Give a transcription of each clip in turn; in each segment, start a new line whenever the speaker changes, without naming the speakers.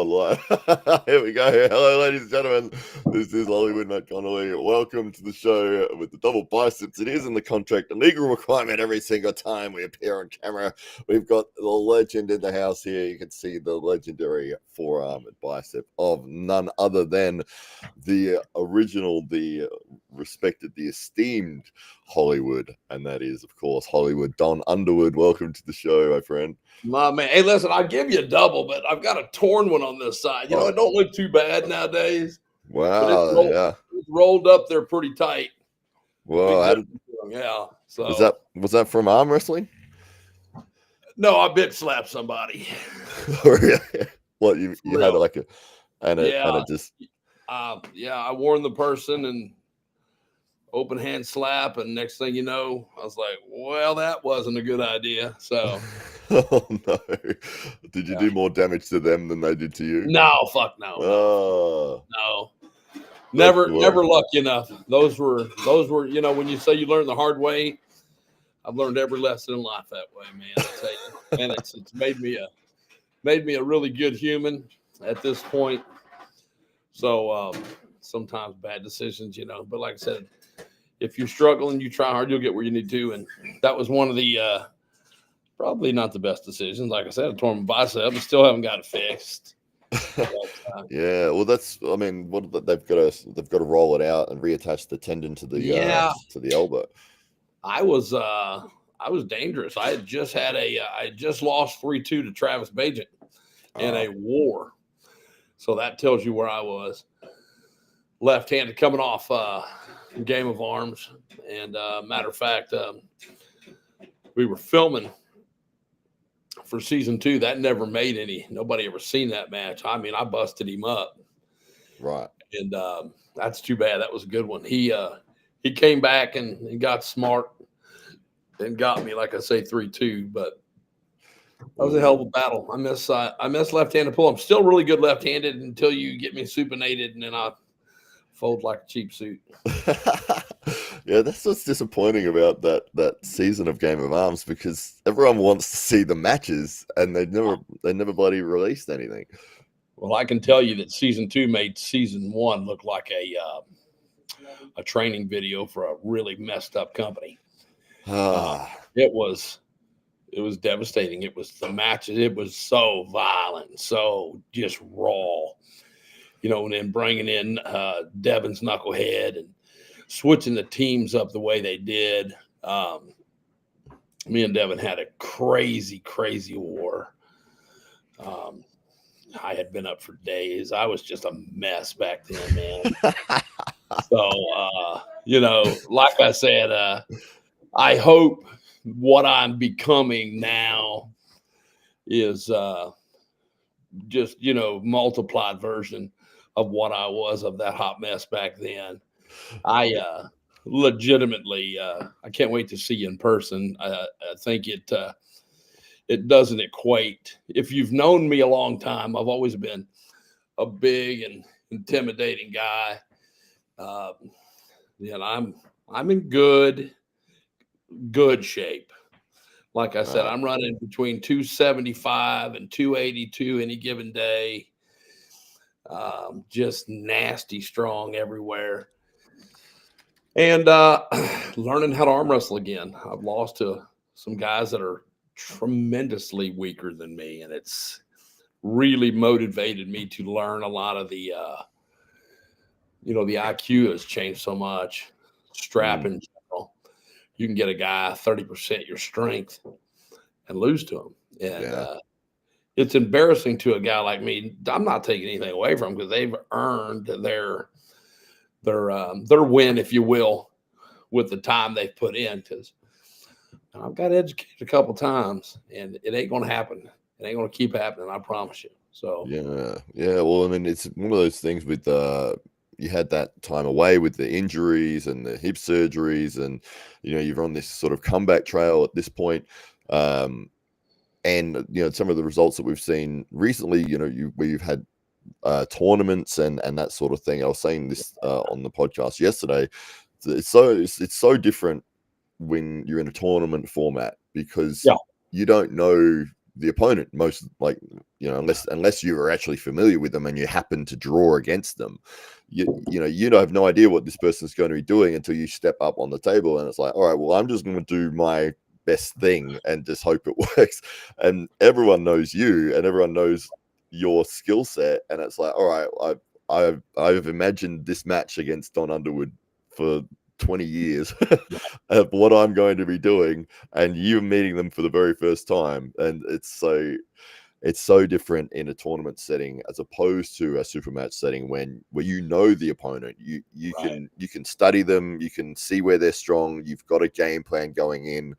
on live. Here we go. Hello, ladies and gentlemen. This is Hollywood Matt Connolly. Welcome to the show with the double biceps. It is in the contract, a legal requirement every single time we appear on camera. We've got the legend in the house here. You can see the legendary forearm and bicep of none other than the original, the respected, the esteemed Hollywood. And that is, of course, Hollywood Don Underwood. Welcome to the show, my friend.
My man, hey, listen, I'll give you a double, but I've got a torn one on this side. You know, it don't look too bad nowadays.
Wow,
it's rolled up there pretty tight.
Well,
yeah. So
was that from arm wrestling?
No, I bitch slapped somebody.
What you had like a and it just
I warned the person and open hand slap, and next thing you know, I was like, well, that wasn't a good idea. So
oh no. Did you do more damage to them than they did to you?
No, fuck no. No. Never lucky enough. Those were, you know, when you say you learn the hard way, I've learned every lesson in life that way, man. I tell you. And it's made me a really good human at this point. So sometimes bad decisions, you know, but like I said, if you're struggling, you try hard, you'll get where you need to. And that was one of the probably not the best decisions. Like I said, I tore my bicep, but still haven't got it fixed.
Yeah, well, I mean, they've got to roll it out and reattach the tendon to the elbow.
I was dangerous. I had just lost 3-2 to Travis Bajent in a war. So that tells you where I was. Left-handed coming off Game of Arms. And matter of fact, we were filming for season 2. That never made nobody ever seen that match. I mean, I busted him up.
Right.
And that's too bad. That was a good one. He came back and got smart and got me, like I say, 3-2. But that was a hell of a battle. I miss left-handed pull. I'm still really good left-handed until you get me supinated, and then I fold like a cheap suit.
Yeah, that's what's disappointing about that season of Game of Arms, because everyone wants to see the matches and they never bloody released anything.
Well, I can tell you that season 2 made season 1 look like a training video for a really messed up company. It was devastating. It was the matches. It was so violent, so just raw, you know, and then bringing in Devon's knucklehead and switching the teams up the way they did. Me and Devon had a crazy, crazy war. I had been up for days. I was just a mess back then, man. So, you know, like I said, I hope what I'm becoming now is just, you know, multiplied version of what I was of that hot mess back then. I legitimately, I can't wait to see you in person. I think it doesn't equate. If you've known me a long time, I've always been a big and intimidating guy. And I'm in good shape. Like I said, I'm running between 275 and 282 any given day. Just nasty strong everywhere. And learning how to arm wrestle again. I've lost to some guys that are tremendously weaker than me, and it's really motivated me to learn a lot of the you know, the IQ has changed so much. Strap in general, you can get a guy 30% your strength and lose to him, and it's embarrassing to a guy like me. I'm not taking anything away from them because they've earned their win, if you will, with the time they've put in. Because I've got educated a couple times, and it ain't going to happen. It ain't going to keep happening. I promise you. So
yeah. Well, I mean, it's one of those things with you had that time away with the injuries and the hip surgeries, and you know, you're on this sort of comeback trail at this point. And you know, some of the results that we've seen recently, you know, where you've had tournaments and that sort of thing. I was saying this on the podcast yesterday. It's so different when you're in a tournament format, because you don't know the opponent most, like, unless you are actually familiar with them and you happen to draw against them, you have no idea what this person's going to be doing until you step up on the table, and it's like, all right, well, I'm just going to do my best thing and just hope it works. And everyone knows you, and everyone knows your skill set, and it's like, all right, I've imagined this match against Don Underwood for 20 years of what I'm going to be doing, and you meeting them for the very first time, and it's so different in a tournament setting as opposed to a super match setting where you know the opponent, you
Right.
can study them, you can see where they're strong, you've got a game plan going in,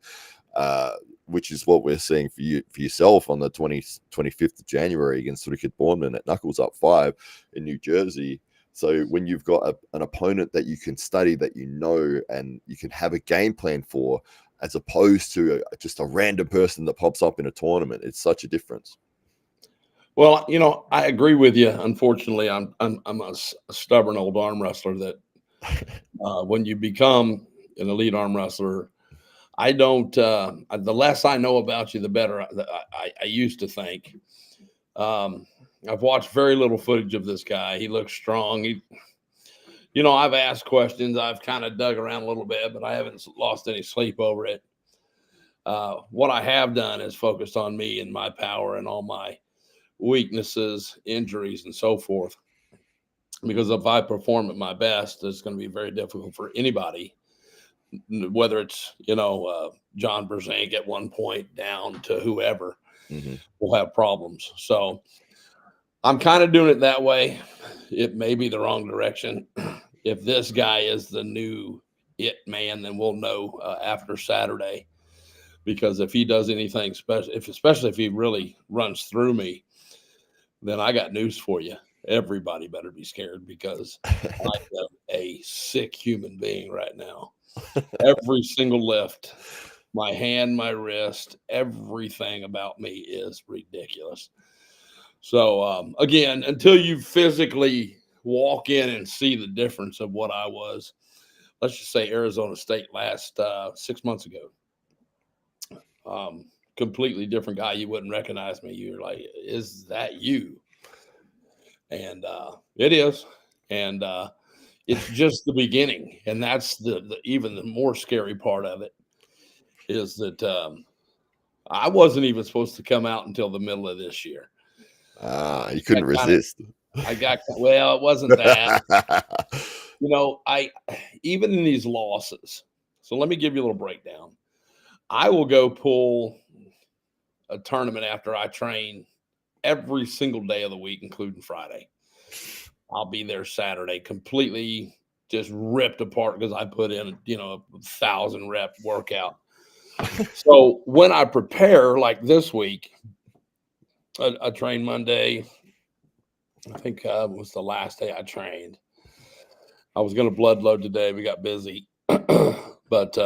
which is what we're seeing for yourself on the 25th of January against Rickard Bourneman at Knuckles Up 5 in New Jersey. So when you've got an opponent that you can study, that you know, and you can have a game plan for, as opposed to just a random person that pops up in a tournament, it's such a difference.
Well, I agree with you. Unfortunately, I'm a stubborn old arm wrestler that when you become an elite arm wrestler, I don't. The less I know about you, the better. I used to think. I've watched very little footage of this guy. He looks strong. I've asked questions. I've kind of dug around a little bit, but I haven't lost any sleep over it. What I have done is focused on me and my power and all my weaknesses, injuries, and so forth. Because if I perform at my best, it's going to be very difficult for anybody, whether it's John Berzank at one point down to whoever, will have problems. So I'm kind of doing it that way. It may be the wrong direction. If this guy is the new it man, then we'll know after Saturday. Because if he does anything special, especially if he really runs through me, then I got news for you. Everybody better be scared, because I am a sick human being right now. Every single lift, my hand, my wrist, everything about me is ridiculous. So again, until you physically walk in and see the difference of what I was, let's just say Arizona State last 6 months ago, completely different guy. You wouldn't recognize me. You're like, is that you? And it is. And it's just the beginning. And that's the even the more scary part of it, is that I wasn't even supposed to come out until the middle of this year.
You couldn't resist.
Well, it wasn't that. I even in these losses. So let me give you a little breakdown. I will go pull a tournament after I train every single day of the week, including Friday. I'll be there Saturday, completely just ripped apart because I put in, a 1,000 rep workout. So when I prepare, like this week, I trained Monday. I think was the last day I trained. I was going to blood load today. We got busy, but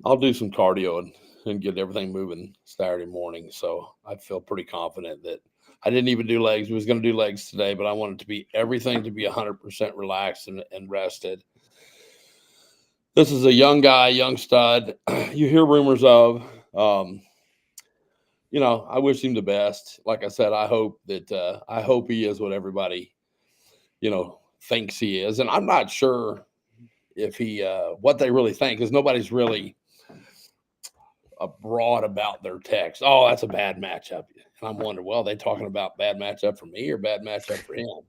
I'll do some cardio and get everything moving Saturday morning. So I feel pretty confident that I didn't even do legs. We was going to do legs today, but I wanted to be everything to be 100% relaxed and rested. This is a young guy, young stud. You hear rumors of, I wish him the best. Like I said, I hope he is what everybody, thinks he is. And I'm not sure if he, what they really think, because nobody's really abroad about their text. Oh, that's a bad matchup. And I'm wondering, well, are they talking about bad matchup for me or bad matchup for him?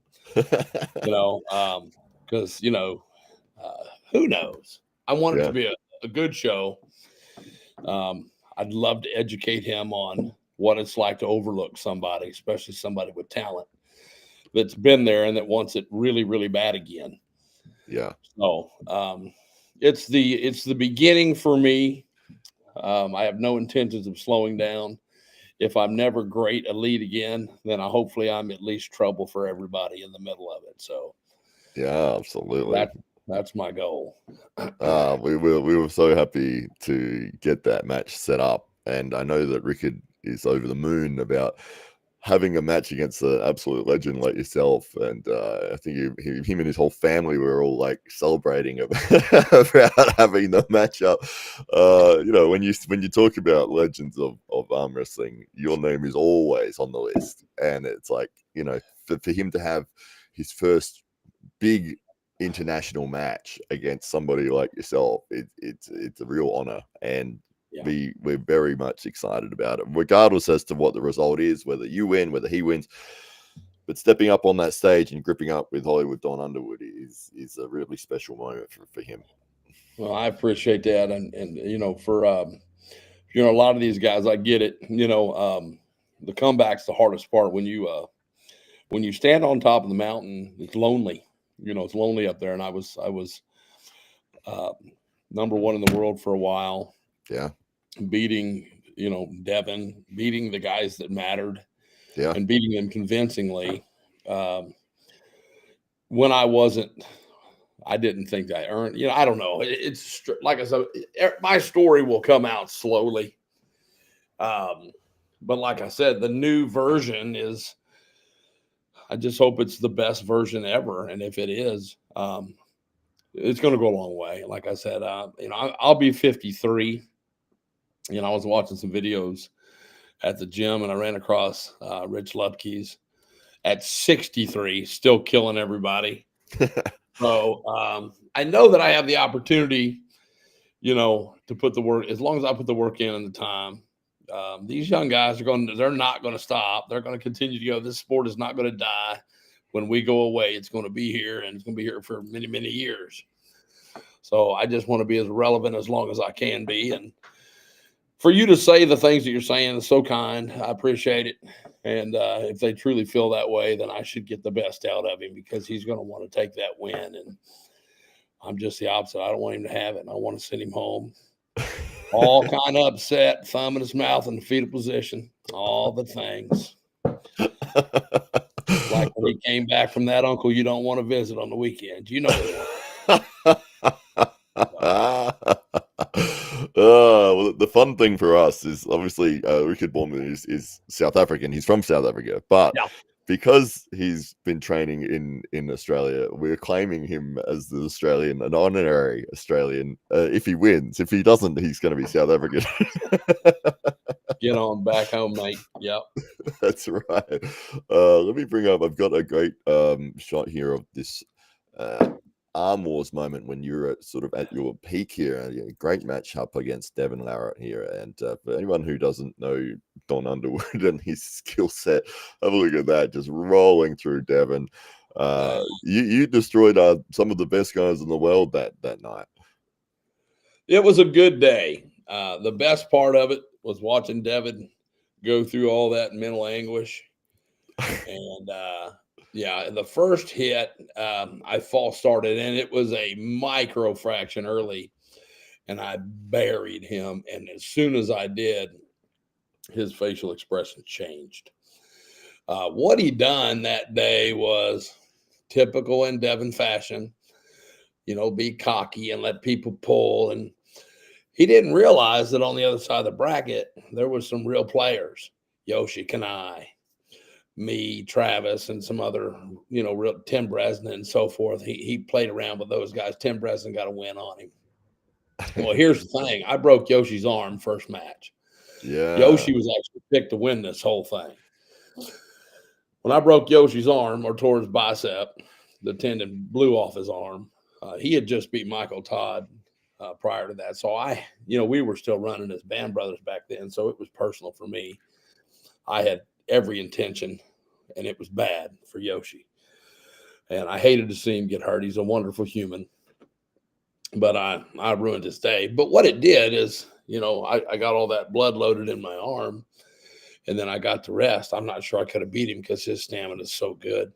Because, who knows? I want it to be a good show. I'd love to educate him on what it's like to overlook somebody, especially somebody with talent that's been there and that wants it really, really bad again.
Yeah.
So it's the beginning for me. I have no intentions of slowing down. If I'm never great elite again, then hopefully I'm at least trouble for everybody in the middle of it. So
yeah, absolutely.
That's my goal.
We were so happy to get that match set up, and I know that Rickard is over the moon about having a match against an absolute legend like yourself, and I think him and his whole family were all like celebrating about having the matchup. When you talk about legends of arm wrestling, your name is always on the list, and it's like, for him to have his first big international match against somebody like yourself, it's a real honor, and
Yeah.
we're very much excited about it, regardless as to what the result is, whether you win, whether he wins. But stepping up on that stage and gripping up with Hollywood Don Underwood is a really special moment for him.
Well, I appreciate that, and for a lot of these guys, I get it. The comeback's the hardest part when you stand on top of the mountain. It's lonely. It's lonely up there, and I was uh, number one in the world for a while.
Yeah.
Beating Devin, beating the guys that mattered,
Yeah.
and beating them convincingly. When I didn't think I earned. I don't know. It's like I said, my story will come out slowly. But like I said, the new version is. I just hope it's the best version ever, and if it is, it's going to go a long way. Like I said, I'll be 53. I was watching some videos at the gym, and I ran across Rich Lupke's at 63, still killing everybody. So I know that I have the opportunity, to put the work, as long as I put the work in and the time. These young guys they're not going to stop. They're going to continue to go. This sport is not going to die. When we go away, it's going to be here, and it's going to be here for many, many years. So I just want to be as relevant as long as I can be. And for you to say the things that you're saying is so kind. I appreciate it. And if they truly feel that way, then I should get the best out of him, because he's going to want to take that win. And I'm just the opposite. I don't want him to have it. And I want to send him home all kind of upset, thumb in his mouth in the fetal position, all the things. Like when he came back from that uncle you don't want to visit on the weekend.
Well, the fun thing for us is obviously Richard Borman is South African. He's from South Africa, but
Yeah.
because he's been training in Australia, we're claiming him as the Australian, an honorary Australian. If he wins, if he doesn't, he's going to be South African.
Get on back home, mate. Yep.
That's right. Let me bring up. I've got a great shot here of this Arm Wars moment when you're sort of at your peak here. Great match up against Devin Larratt here. And for anyone who doesn't know Don Underwood and his skill set, have a look at that, just rolling through Devin. You destroyed some of the best guys in the world that night.
It was a good day. The best part of it was watching Devin go through all that mental anguish. And the first hit, I false started, and it was a micro fraction early, and I buried him. And as soon as I did, his facial expression changed. What he done that day was typical in Devin fashion, be cocky and let people pull. And he didn't realize that on the other side of the bracket, there was some real players, Yoshi Kanai, me, Travis, and some other, real Tim Bresnan and so forth. He played around with those guys. Tim Bresnan got a win on him. Well, here's the thing. I broke Yoshi's arm first match.
Yeah.
Yoshi was actually picked to win this whole thing. When I broke Yoshi's arm or tore his bicep, the tendon blew off his arm. He had just beat Michael Todd prior to that. So we were still running as band brothers back then. So it was personal for me. I had every intention, and it was bad for Yoshi. And I hated to see him get hurt. He's a wonderful human. But I ruined his day. But what it did is, I got all that blood loaded in my arm, and then I got to rest. I'm not sure I could have beat him because his stamina is so good.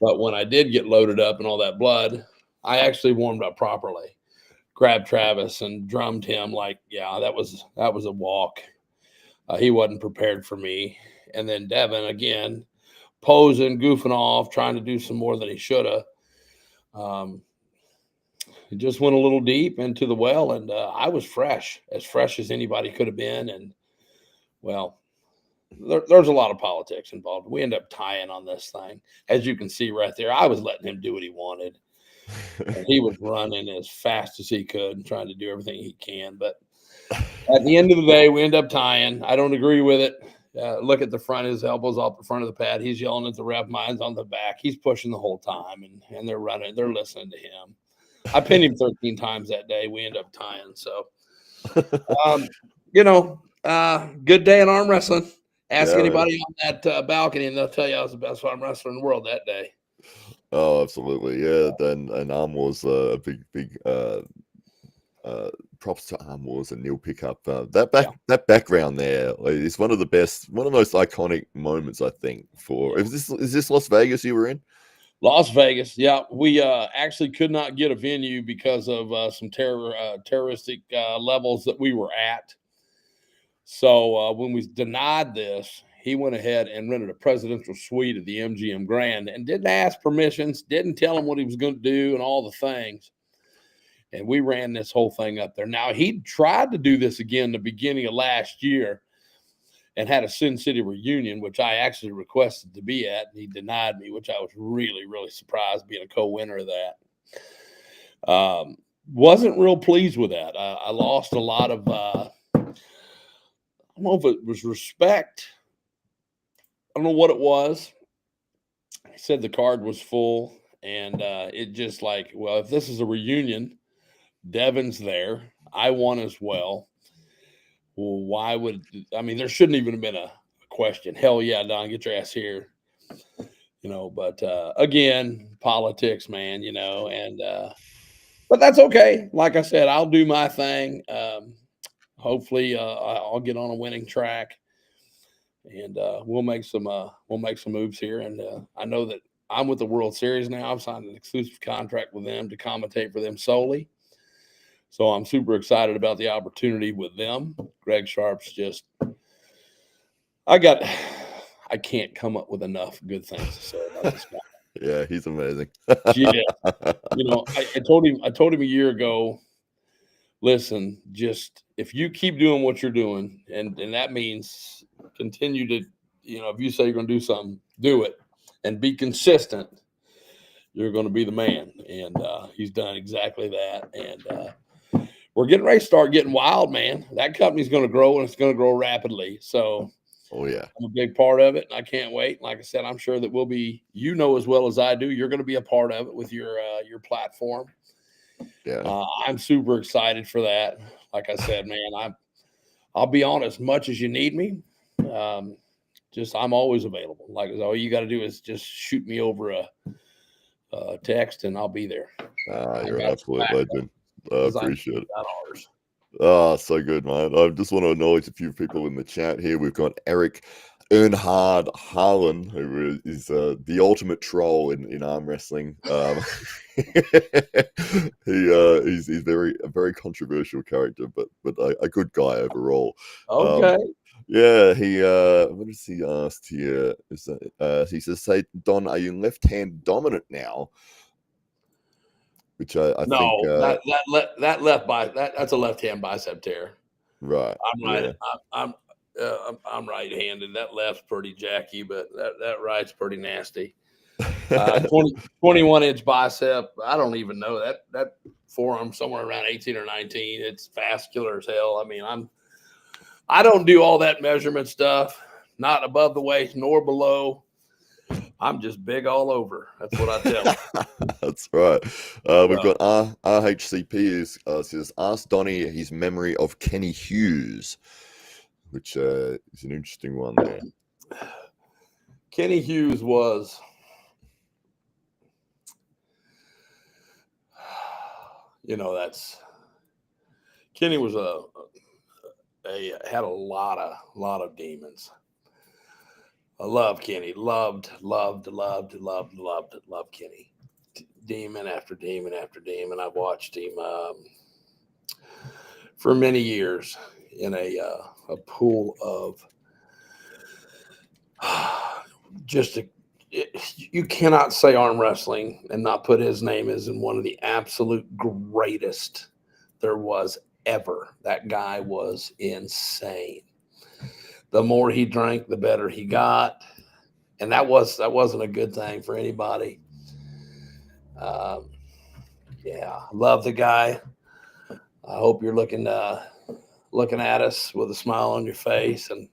But when I did get loaded up and all that blood, I actually warmed up properly. Grabbed Travis and drummed him like, yeah, that was a walk. He wasn't prepared for me. And then Devin, again, posing, goofing off, trying to do some more than he should have. He just went a little deep into the well, and I was fresh as anybody could have been. And, well, there's a lot of politics involved. We end up tying on this thing, as you can see right there. I was letting him do what he wanted, and he was running as fast as he could and trying to do everything he can. But at the end of the day, we end up tying. I don't agree with it. Look at the front, his elbows off the front of the pad. He's yelling at the ref, mine's on the back. He's pushing the whole time, and they're running. They're listening to him. I pinned him 13 times that day. We end up tying. So, good day in arm wrestling. Ask anybody on that balcony, and they'll tell you I was the best arm wrestler in the world that day.
Oh, absolutely, yeah. Then and Arm Wars, a big props to Arm Wars and Neil Pickup. That background there is one of the most iconic moments, I think. Is this Las Vegas you were in?
Las Vegas, yeah. We actually could not get a venue because of some terroristic levels that we were at. So when we denied this, he went ahead and rented a presidential suite at the MGM Grand and didn't ask permissions, didn't tell him what he was going to do and all the things. And we ran this whole thing up there. Now, he tried to do this again the beginning of last year and had a Sin City reunion, which I actually requested to be at, and he denied me, which I was really, really surprised being a co-winner of that. Wasn't real pleased with that. I lost a lot of, I don't know if it was respect. I don't know what it was. He said the card was full, and it just like, well, if this is a reunion, Devin's there. I won as well. Well, there shouldn't even have been a question. Hell yeah, Don, get your ass here. But again, politics, man, but that's okay. Like I said, I'll do my thing. Hopefully I'll get on a winning track, and we'll make some moves here. And I know that I'm with the World Series now. I've signed an exclusive contract with them to commentate for them solely. So I'm super excited about the opportunity with them. Greg Sharp's I can't come up with enough good things to say about this guy.
Yeah, he's amazing.
Yeah. I told him a year ago, listen, just if you keep doing what you're doing, and that means continue to, if you say you're going to do something, do it and be consistent, you're going to be the man. And he's done exactly that. And we're getting ready to start getting wild, man. That company's going to grow, and it's going to grow rapidly. So,
oh yeah,
I'm a big part of it, and I can't wait. Like I said, I'm sure that we'll be, as well as I do, you're going to be a part of it with your platform.
Yeah,
I'm super excited for that. Like I said, man, I'll be on as much as you need me. I'm always available. Like all you got to do is just shoot me over a text, and I'll be there.
You're an absolute legend. I appreciate it.
Ours.
Oh, so good, man. I just want to acknowledge a few people in the chat here. We've got Eric Earnhard Harlan, who is the ultimate troll in arm wrestling. He's a very controversial character, but a good guy overall.
Okay.
Yeah, what does he ask here? He says, "Say, Don, are you left-hand dominant now?" Which I
no,
think
that's a left-hand bicep tear.
Right.
I'm right. Yeah. I'm right-handed. That left's pretty jacky, but that right's pretty nasty. 21-inch bicep. I don't even know that forearm somewhere around 18 or 19. It's vascular as hell. I mean, I don't do all that measurement stuff. Not above the waist nor below. I'm just big all over. That's what I tell you.
That's right. We've got RHCP says, ask Donnie his memory of Kenny Hughes, which is an interesting one there.
Kenny Hughes was Kenny was had a lot of demons. I love Kenny. Loved Kenny. Demon after demon after demon. I've watched him for many years in a pool of you cannot say arm wrestling and not put his name as in one of the absolute greatest there was ever. That guy was insane. the more he drank, the better he got, and that wasn't a good thing for anybody. Um, yeah, love the guy. I hope you're looking at us with a smile on your face and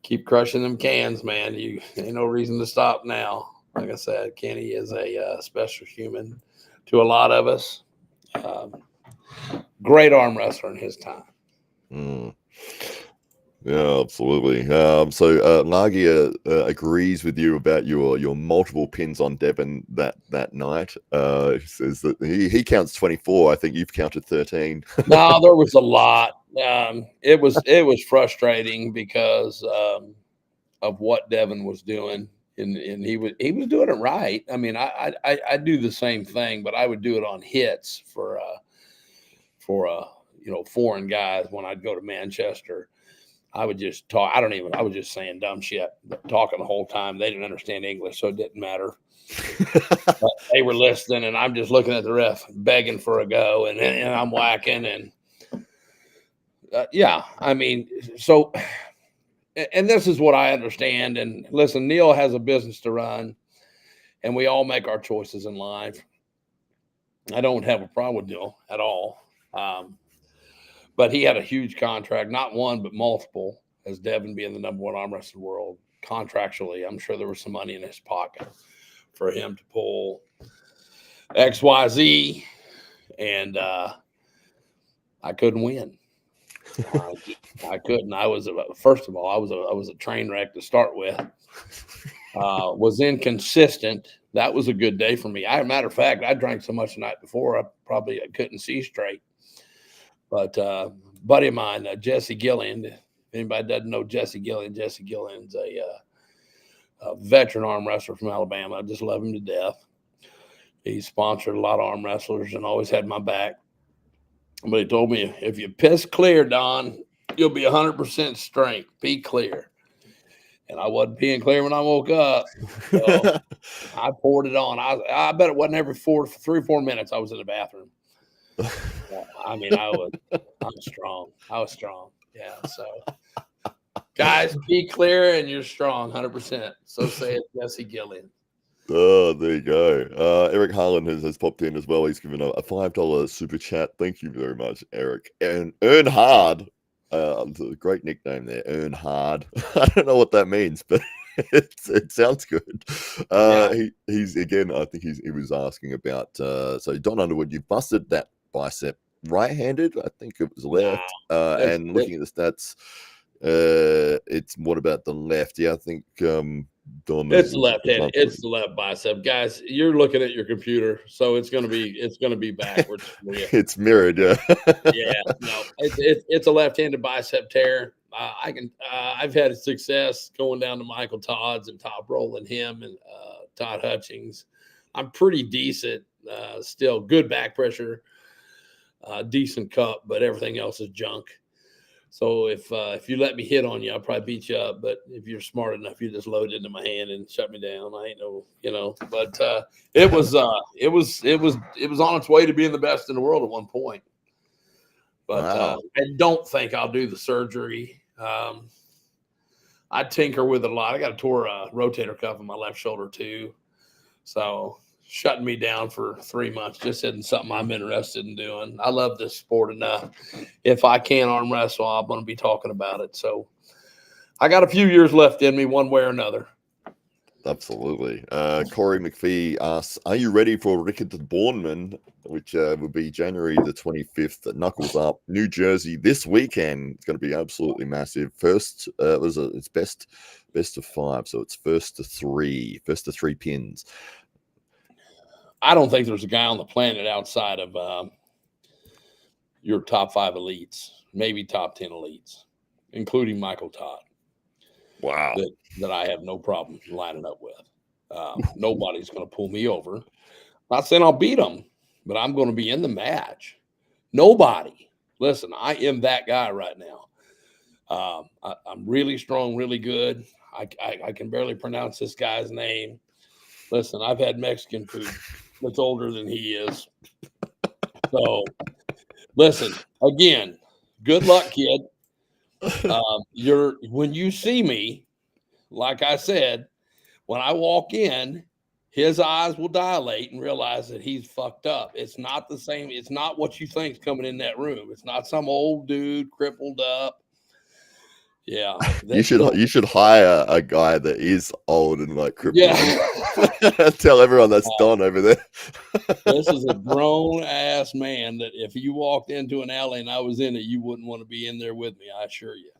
keep crushing them cans, man. You ain't no reason to stop now. Like I said, Kenny is a special human to a lot of us. Um, Great arm wrestler in his time.
Mm. Yeah, absolutely. So Lagia agrees with you about your multiple pins on Devon that night. He says that he counts 24. I think you've counted 13.
No, there was a lot. It was frustrating because of what Devin was doing, and he was doing it right. I mean, I do the same thing, but I would do it on hits for foreign guys when I'd go to Manchester. I would just talk. I was just saying dumb shit, talking the whole time. They didn't understand English, so it didn't matter. But they were listening, and I'm just looking at the ref, begging for a go, and I'm whacking, and yeah, I mean, so, and this is what I understand. And listen, Neil has a business to run, and we all make our choices in life. I don't have a problem with Neil at all. But he had a huge contract, not one, but multiple, as Devin being the number one arm wrestler in the world. Contractually, I'm sure there was some money in his pocket for him to pull XYZ, and I couldn't win. I couldn't. First of all, I was a train wreck to start with. Was inconsistent. That was a good day for me. Matter of fact, I drank so much the night before, I couldn't see straight. But buddy of mine, Jesse Gillian, if anybody doesn't know Jesse Gillian's a veteran arm wrestler from Alabama. I just love him to death. He sponsored a lot of arm wrestlers and always had my back. But he told me, if you piss clear, Don, you'll be 100% strength. Be clear. And I wasn't peeing clear when I woke up. So I poured it on. I bet it wasn't every 3 or 4 minutes I was in the bathroom. I mean, I was strong. I was strong. Yeah. So, guys, be clear and you're strong, 100%. So say it, Jesse Gillian.
Oh, there you go. Eric Harlan has popped in as well. He's given a $5 super chat. Thank you very much, Eric. And Earn Hard. It's a great nickname there, Earn Hard. I don't know what that means, but it sounds good. He's again. I think he was asking about. So Don Underwood, you busted that bicep right-handed. I think it was left. And looking at the stats, it's what about the left? Yeah, I think Don.
It's left-handed. It's the left bicep, guys. You're looking at your computer, so it's gonna be backwards for you.
It's mirrored, yeah.
Yeah, no, it's a left-handed bicep tear. I've had success going down to Michael Todd's and top rolling him and Todd Hutchings. I'm pretty decent, still good back pressure, decent cup, but everything else is junk. So if you let me hit on you, I'll probably beat you up. But if you're smart enough, you just load it into my hand and shut me down. I ain't no. But it was on its way to being the best in the world at one point. But
wow.
I don't think I'll do the surgery. I tinker with it a lot. I got a tore rotator cuff in my left shoulder too, so shutting me down for 3 months just isn't something I'm interested in doing. I love this sport enough. If I can arm wrestle, I'm going to be talking about it. So I got a few years left in me one way or another.
Absolutely. Corey McPhee asks, are you ready for Rickard Bornman, which will be January the 25th at Knuckles Up, New Jersey this weekend? It's going to be absolutely massive. First, it's best of 5, so it's first to 3 pins.
I don't think there's a guy on the planet outside of your top 5 elites, maybe top 10 elites, including Michael Todd.
Wow.
That I have no problem lining up with. Nobody's going to pull me over. Not saying I'll beat them, but I'm going to be in the match. Nobody. Listen, I am that guy right now. I'm really strong, really good. I can barely pronounce this guy's name. Listen, I've had Mexican food that's older than he is. So, listen, again, good luck, kid. When you see me, like I said, when I walk in, his eyes will dilate and realize that he's fucked up. It's not the same. It's not what you think's coming in that room. It's not some old dude crippled up. Yeah,
You should hire a guy that is old and like crippled.
yeah.
Tell everyone that's Don over there.
This is a grown ass man that if you walked into an alley and I was in it, you wouldn't want to be in there with me. I assure you.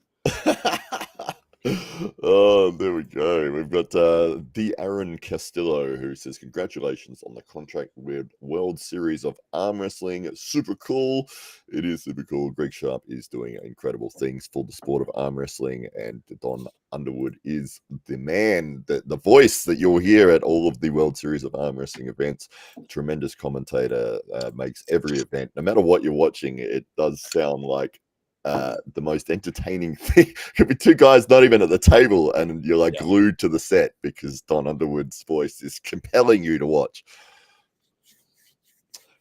Oh, there we go. We've got the Aaron Castillo who says, congratulations on the contract with World Series of Arm Wrestling. It's super cool. It is super cool. Greg Sharp is doing incredible things for the sport of arm wrestling, and Don Underwood is the man, the voice that you'll hear at all of the World Series of Arm Wrestling events. Tremendous commentator, makes every event, no matter what you're watching, it does sound like the most entertaining thing. Could be two guys not even at the table and you're like glued to the set because Don Underwood's voice is compelling you to watch.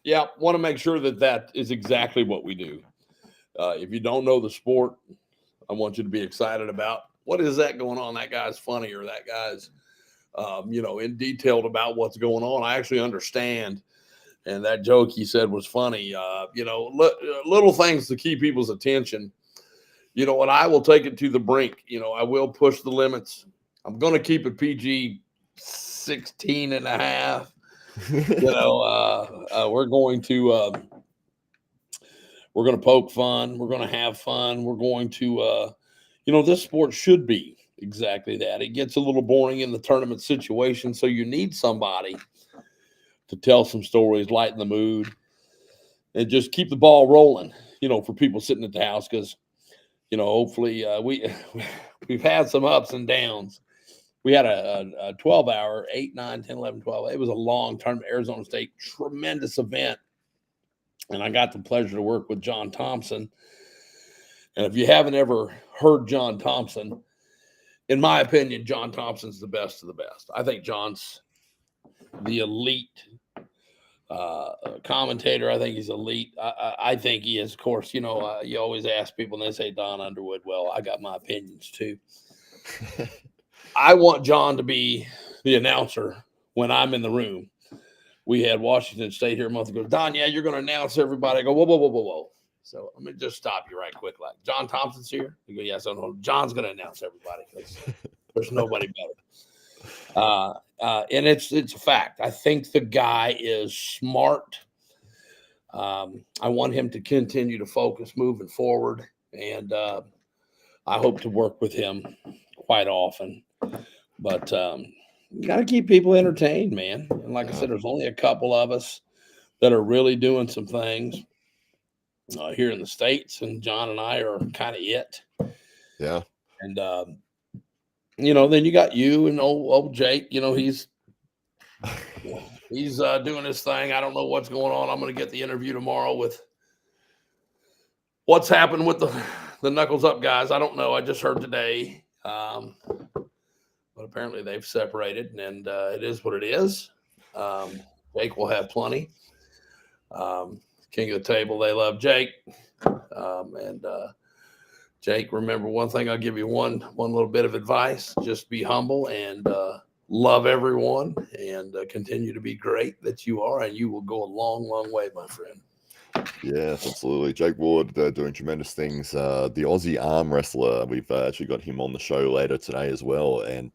Yeah, want to make sure that is exactly what we do. If you don't know the sport, I want you to be excited about what is that going on. That guy's funny, or that guy's in detailed about what's going on. I actually understand. And that joke he said was funny. Little things to keep people's attention. And I will take it to the brink. I will push the limits. I'm going to keep it PG 16 and a half. We're going to poke fun. We're going to have fun. We're going to, this sport should be exactly that. It gets a little boring in the tournament situation. So you need somebody to tell some stories, lighten the mood, and just keep the ball rolling, for people sitting at the house. Because, hopefully we've had some ups and downs. We had a 12-hour, 8, 9, 10, 11, 12. It was a long tournament, Arizona State, tremendous event. And I got the pleasure to work with John Thompson. And if you haven't ever heard John Thompson, in my opinion, John Thompson's the best of the best. I think John's the elite commentator. I think he's elite. I think he is. Of course, you always ask people and they say Don Underwood. Well, I got my opinions too. I want John to be the announcer when I'm in the room. We had Washington State here a month ago. Don, yeah, you're going to announce everybody. I go, whoa. So let me just stop you right quick. Like, John Thompson's here. You go, yes, I know. John's going to announce everybody because there's nobody better. And it's a fact. I think the guy is smart. I want him to continue to focus moving forward, and I hope to work with him quite often. But you got to keep people entertained, man. And like I said, there's only a couple of us that are really doing some things here in the States, and John and I are kind of it.
Yeah.
And then you got you and old Jake. He's doing his thing. I don't know what's going on. I'm going to get the interview tomorrow with what's happened with the Knuckles Up guys. I don't know. I just heard today. But apparently they've separated, and it is what it is. Jake will have plenty. King of the table, they love Jake. And Jake, remember one thing. I'll give you one little bit of advice. Just be humble and love everyone, and continue to be great that you are, and you will go a long, long way, my friend.
Yes, absolutely. Jake Ward doing tremendous things. The Aussie arm wrestler, we've actually got him on the show later today as well. And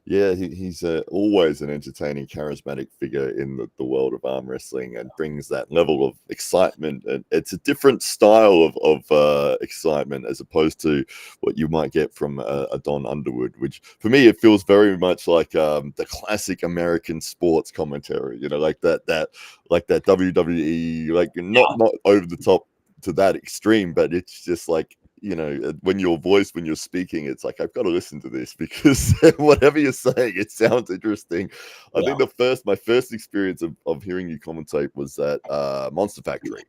he's always an entertaining, charismatic figure in the world of arm wrestling, and brings that level of excitement. And it's a different style of excitement as opposed to what you might get from a Don Underwood, which for me, it feels very much like the classic American sports commentary, like that WWE, like not over the top to that extreme, but it's just like, when you're speaking, it's like, I've got to listen to this because whatever you're saying, it sounds interesting. I think my first experience of hearing you commentate was at Monster Factory,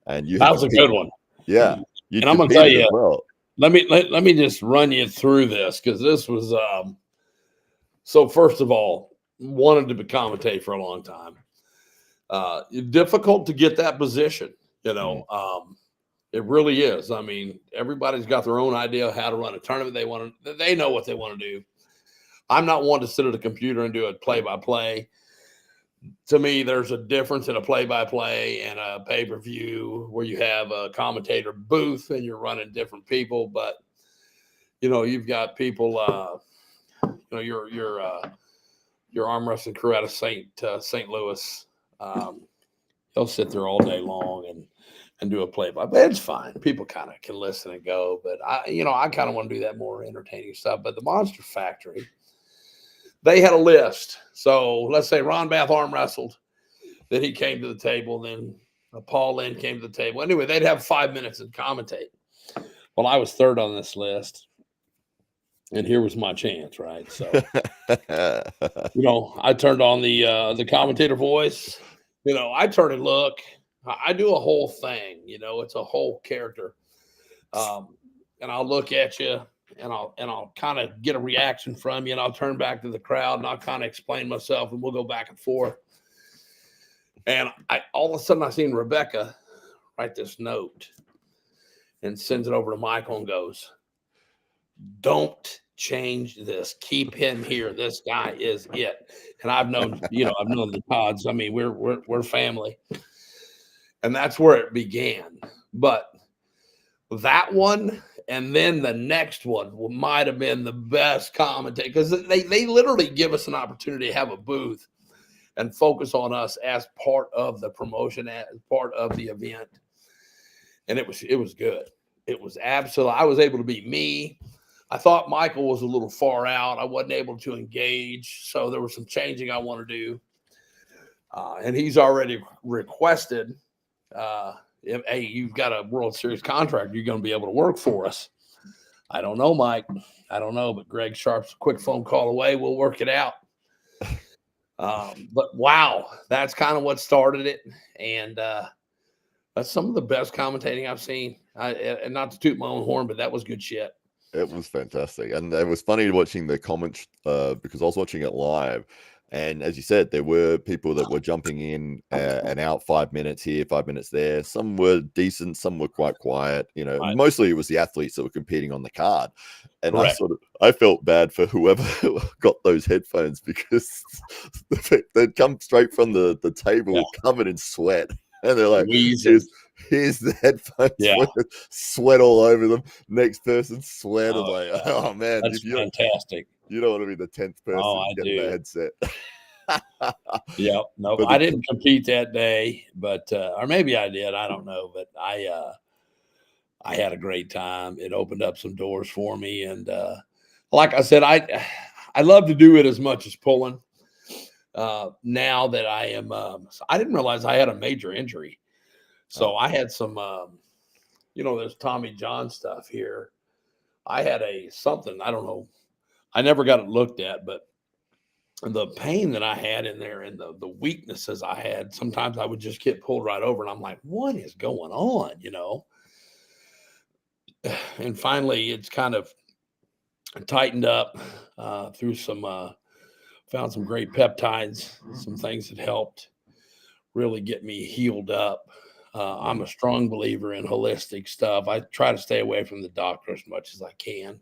and that
was a good one.
Yeah,
and I'm gonna tell you, well. Let me just run you through this, because this was so first of all, wanted to commentate for a long time. Difficult to get that position, It really is. I mean, everybody's got their own idea of how to run a tournament. They know what they want to do. I'm not one to sit at a computer and do a play-by-play. To me, there's a difference in a play-by-play and a pay-per-view where you have a commentator booth and you're running different people. But you've got people. Your arm wrestling crew out of St. Louis. They'll sit there all day long and do a play-by-play. It's fine. People kind of can listen and go, but I kind of want to do that more entertaining stuff. But the Monster Factory, they had a list. So let's say Ron Bath arm wrestled, then he came to the table, then Paul Lynn came to the table. Anyway, they'd have 5 minutes and commentate. Well, I was third on this list, and here was my chance, right? So, I turned on the commentator voice. I turn and look. I do a whole thing. It's a whole character, and I'll look at you, and I'll kind of get a reaction from you, and I'll turn back to the crowd, and I'll kind of explain myself, and we'll go back and forth. And all of a sudden, I seen Rebecca write this note and sends it over to Michael and goes, "Don't change this. Keep him here. This guy is it." And I've known the Todds. I mean, we're family, and that's where it began. But that one, and then the next one might have been the best commentator, because they literally give us an opportunity to have a booth and focus on us as part of the promotion, as part of the event. And it was good. It was absolutely, I was able to be me. I thought Michael was a little far out. I wasn't able to engage. So there was some changing I want to do. And he's already requested, hey, you've got a World Series contract. You're going to be able to work for us. I don't know, Mike. I don't know, but Greg Sharp's a quick phone call away. We'll work it out. But wow, that's kind of what started it. And that's some of the best commentating I've seen. And not to toot my own horn, but that was good shit.
It was fantastic. And it was funny watching the comments because I was watching it live. And as you said, there were people that were jumping in and out 5 minutes here, 5 minutes there. Some were decent, some were quite quiet.
Right.
Mostly it was the athletes that were competing on the card. And I felt bad for whoever got those headphones, because they'd come straight from the table covered in sweat. And they're like, here's the headphones, sweat all over them. Next person, sweat. I'm like, oh man,
that's fantastic.
You don't want to be the 10th person getting the headset.
Yeah, no, I didn't compete that day, but or maybe I did. I don't know, but I had a great time. It opened up some doors for me, and like I said, I love to do it as much as pulling. Now that I am, I didn't realize I had a major injury, so I had some, there's Tommy John stuff here. I had something, I don't know. I never got it looked at, but the pain that I had in there and the weaknesses I had, sometimes I would just get pulled right over, and I'm like, what is going on? And finally it's kind of tightened up through some, found some great peptides, some things that helped really get me healed up. I'm a strong believer in holistic stuff. I try to stay away from the doctor as much as I can.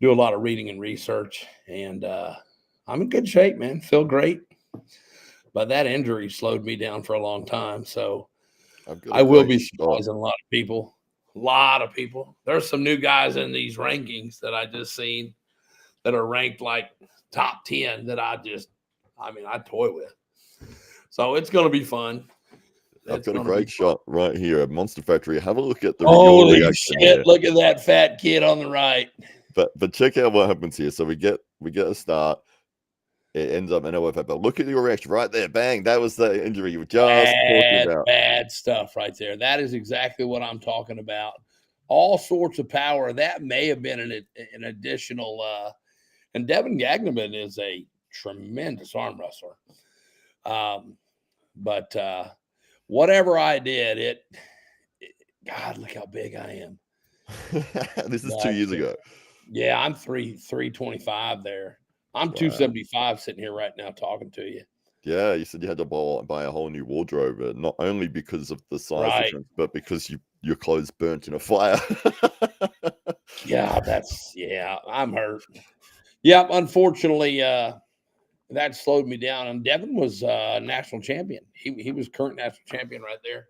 Do a lot of reading and research, and I'm in good shape, man. Feel great. But that injury slowed me down for a long time. So I will be surprising a lot of people. A lot of people. There's some new guys in these rankings that I just seen that are ranked like top 10 that I toy with. So it's going to be fun.
I've got a great shot right here at Monster Factory. Have a look at the
holy shit! Here. Look at that fat kid on the right.
But check out what happens here. So we get a start. It ends up in OFF. But look at your reaction right there. Bang! That was the injury you were just talking about.
Bad stuff right there. That is exactly what I'm talking about. All sorts of power. That may have been an additional. And Devin Gagneman is a tremendous arm wrestler. But whatever I did, God, look how big I am.
This is 2 years ago.
Yeah, I'm 325 there. I'm 275 sitting here right now talking to you.
Yeah, you said you had to buy a whole new wardrobe, not only because of the size difference, but because you your clothes burnt in a fire.
Yeah, I'm hurt. Yep, unfortunately, that slowed me down. And Devin was national champion. He was current national champion right there.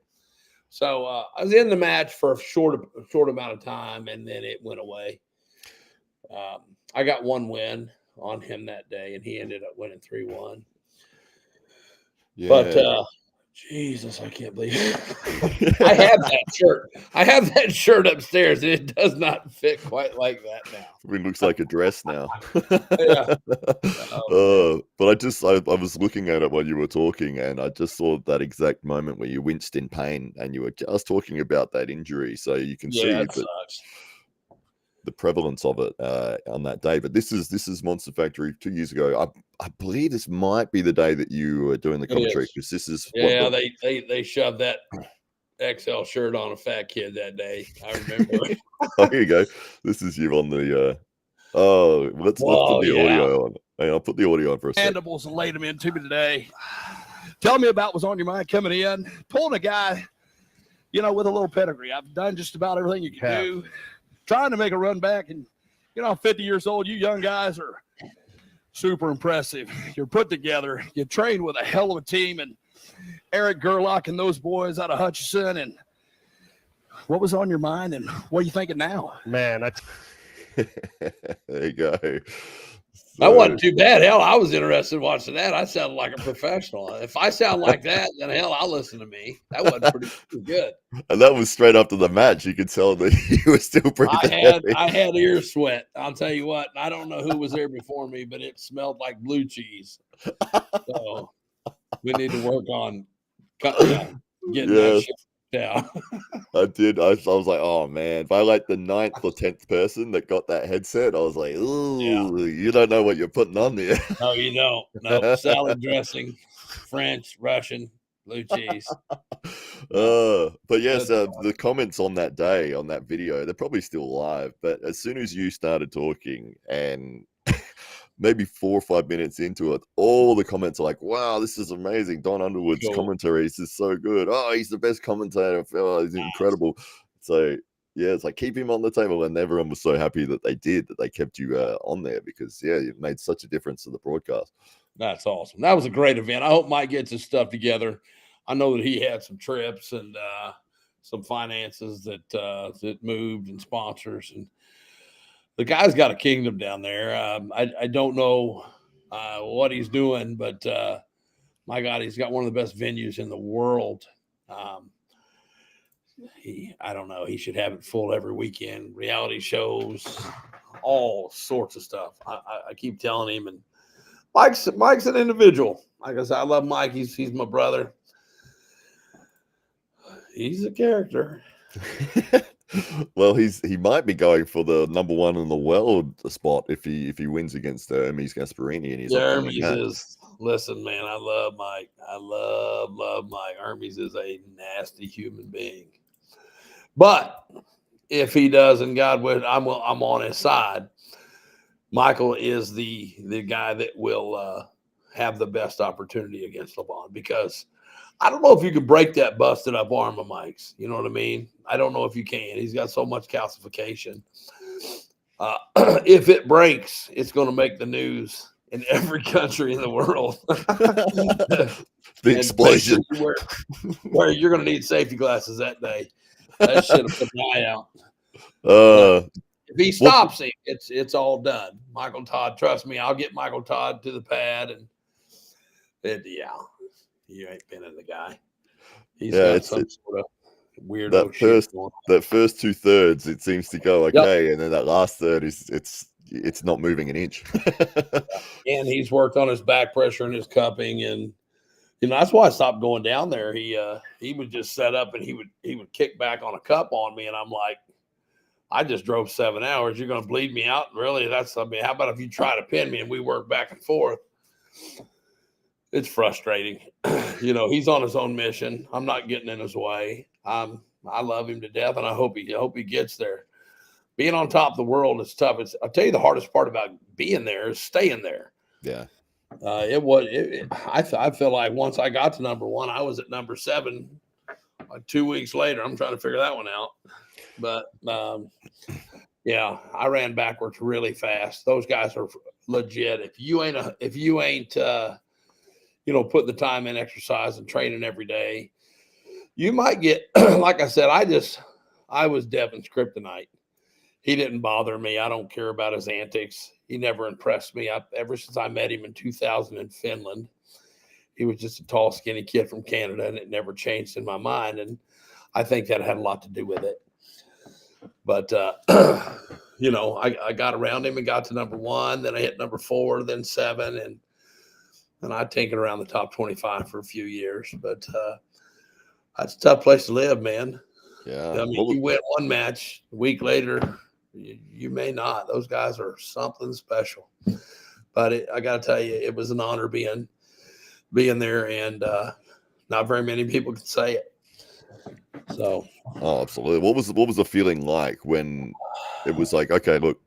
So I was in the match for a short amount of time, and then it went away. I got one win on him that day, and he ended up winning 3-1. But
Yeah.
Jesus, I can't believe it. I have that shirt. I have that shirt upstairs, and it does not fit quite like that now.
It looks like a dress now.
Yeah.
But I was looking at it while you were talking, and I just saw that exact moment where you winced in pain, and you were just talking about that injury, so you can see
Yeah, it
that
sucks.
the prevalence of it on that day. But this is Monster Factory 2 years ago. I believe this might be the day that you were doing the
It
commentary,
is.
because this is what
Yeah,
the
they shoved that XL shirt on a fat kid that day. I remember.
Oh, here you go. This is you on the oh, let's put
Whoa,
the
yeah.
audio on. Hey, I'll put the audio on for a second.
Mandibles and laid them into me today. Tell me about what's on your mind coming in. Pulling a guy, with a little pedigree. I've done just about everything you can do. Trying to make a run back, and I'm 50 years old. You young guys are super impressive. You're put together. You train with a hell of a team, and Eric Gerlach and those boys out of Hutchinson. And what was on your mind, and what are you thinking now?
Man,
There you go.
That wasn't too bad. Hell, I was interested in watching that. I sounded like a professional. If I sound like that, then hell, I'll listen to me. That wasn't pretty good.
And that was straight after the match. You could tell that you were still pretty
I had ear sweat. I'll tell you what. I don't know who was there before me, but it smelled like blue cheese. So we need to work on getting that shit down.
I did. I was like, oh man, by like the 9th or 10th person that got that headset, I was like, ooh, you don't know what you're putting on there.
No, you don't. No, salad dressing, French, Russian, blue cheese.
But yes, the comments on that day, on that video, they're probably still live. But as soon as you started talking, and maybe 4 or 5 minutes into it, all the comments are like, wow, this is amazing. Don Underwood's commentary is so good. Oh, he's the best commentator. Oh, he's incredible. So yeah, it's like, keep him on the table. And everyone was so happy that they kept you on there, because it made such a difference to the broadcast.
That's awesome. That was a great event. I hope Mike gets his stuff together. I know that he had some trips and some finances that moved, and sponsors, and the guy's got a kingdom down there. I don't know what he's doing, but my God, he's got one of the best venues in the world. I don't know. He should have it full every weekend. Reality shows, all sorts of stuff. I keep telling him, and Mike's an individual. Like I said, I love Mike. He's my brother. He's a character.
Well, he might be going for the #1 in the world spot if he wins against Hermes Gasparini. And
Hermes listen, man, I love Mike. I love Mike. Hermes is a nasty human being. But if he does, and God would, I'm on his side. Michael is the guy that will have the best opportunity against LeBron, because I don't know if you could break that busted up arm of Mike's. You know what I mean? I don't know if you can. He's got so much calcification. If it breaks, it's going to make the news in every country in the world.
The explosion.
Where you're going to need safety glasses that day. That shit will put an eye out. If he stops him, it's all done. Michael Todd, trust me, I'll get Michael Todd to the pad, and you ain't pinning the guy. He's got some sort of weirdo shit going on.
That first 2/3, it seems to go okay, and then that last third it's not moving an inch.
And he's worked on his back pressure and his cupping, and that's why I stopped going down there. He would just set up, and he would kick back on a cup on me, and I'm like, I just drove 7 hours. You're going to bleed me out? Really? How about if you try to pin me and we work back and forth? It's frustrating. He's on his own mission. I'm not getting in his way. I love him to death, and I hope he gets there. Being on top of the world is tough. I'll tell you, the hardest part about being there is staying there.
Yeah.
I feel like once I got to #1, I was at #7 like 2 weeks later, I'm trying to figure that one out. But yeah, I ran backwards really fast. Those guys are legit. If you ain't putting the time in, exercise and training every day, you might get like I said. I was Devin's kryptonite. He didn't bother me. I don't care about his antics. He never impressed me. Ever since I met him in 2000 in Finland, he was just a tall, skinny kid from Canada, and it never changed in my mind. And I think that had a lot to do with it. But, I got around him and got to number 1. Then I hit number 4, then 7. And I tinkered around the top 25 for a few years. But that's a tough place to live, man.
Yeah.
I mean, you win one match, a week later, you may not. Those guys are something special. But I got to tell you, it was an honor being there, and not very many people can say it. So,
oh, absolutely. What was the feeling like when it was like, okay, look,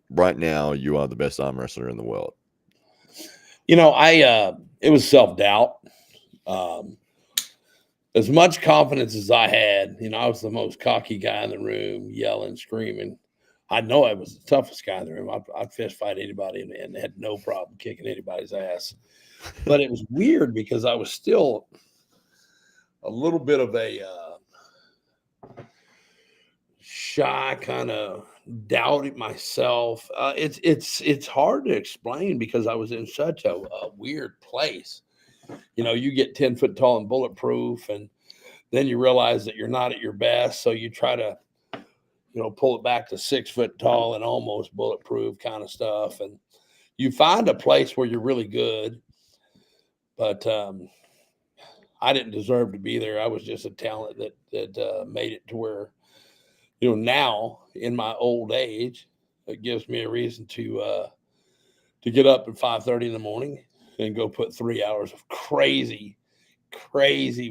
right now you are the best arm wrestler in the world?
It was self-doubt. As much confidence as I had, I was the most cocky guy in the room, yelling, screaming. I know I was the toughest guy in the room. I'd fist fight anybody and had no problem kicking anybody's ass. But it was weird because I was still a little bit of a shy, kind of doubting myself. It's hard to explain because I was in such a weird place. You get 10 foot tall and bulletproof, and then you realize that you're not at your best. So you try to, pull it back to 6 foot tall and almost bulletproof kind of stuff. And you find a place where you're really good. But I didn't deserve to be there. I was just a talent that made it to where, now in my old age, it gives me a reason to get up at 5:30 in the morning and go put 3 hours of crazy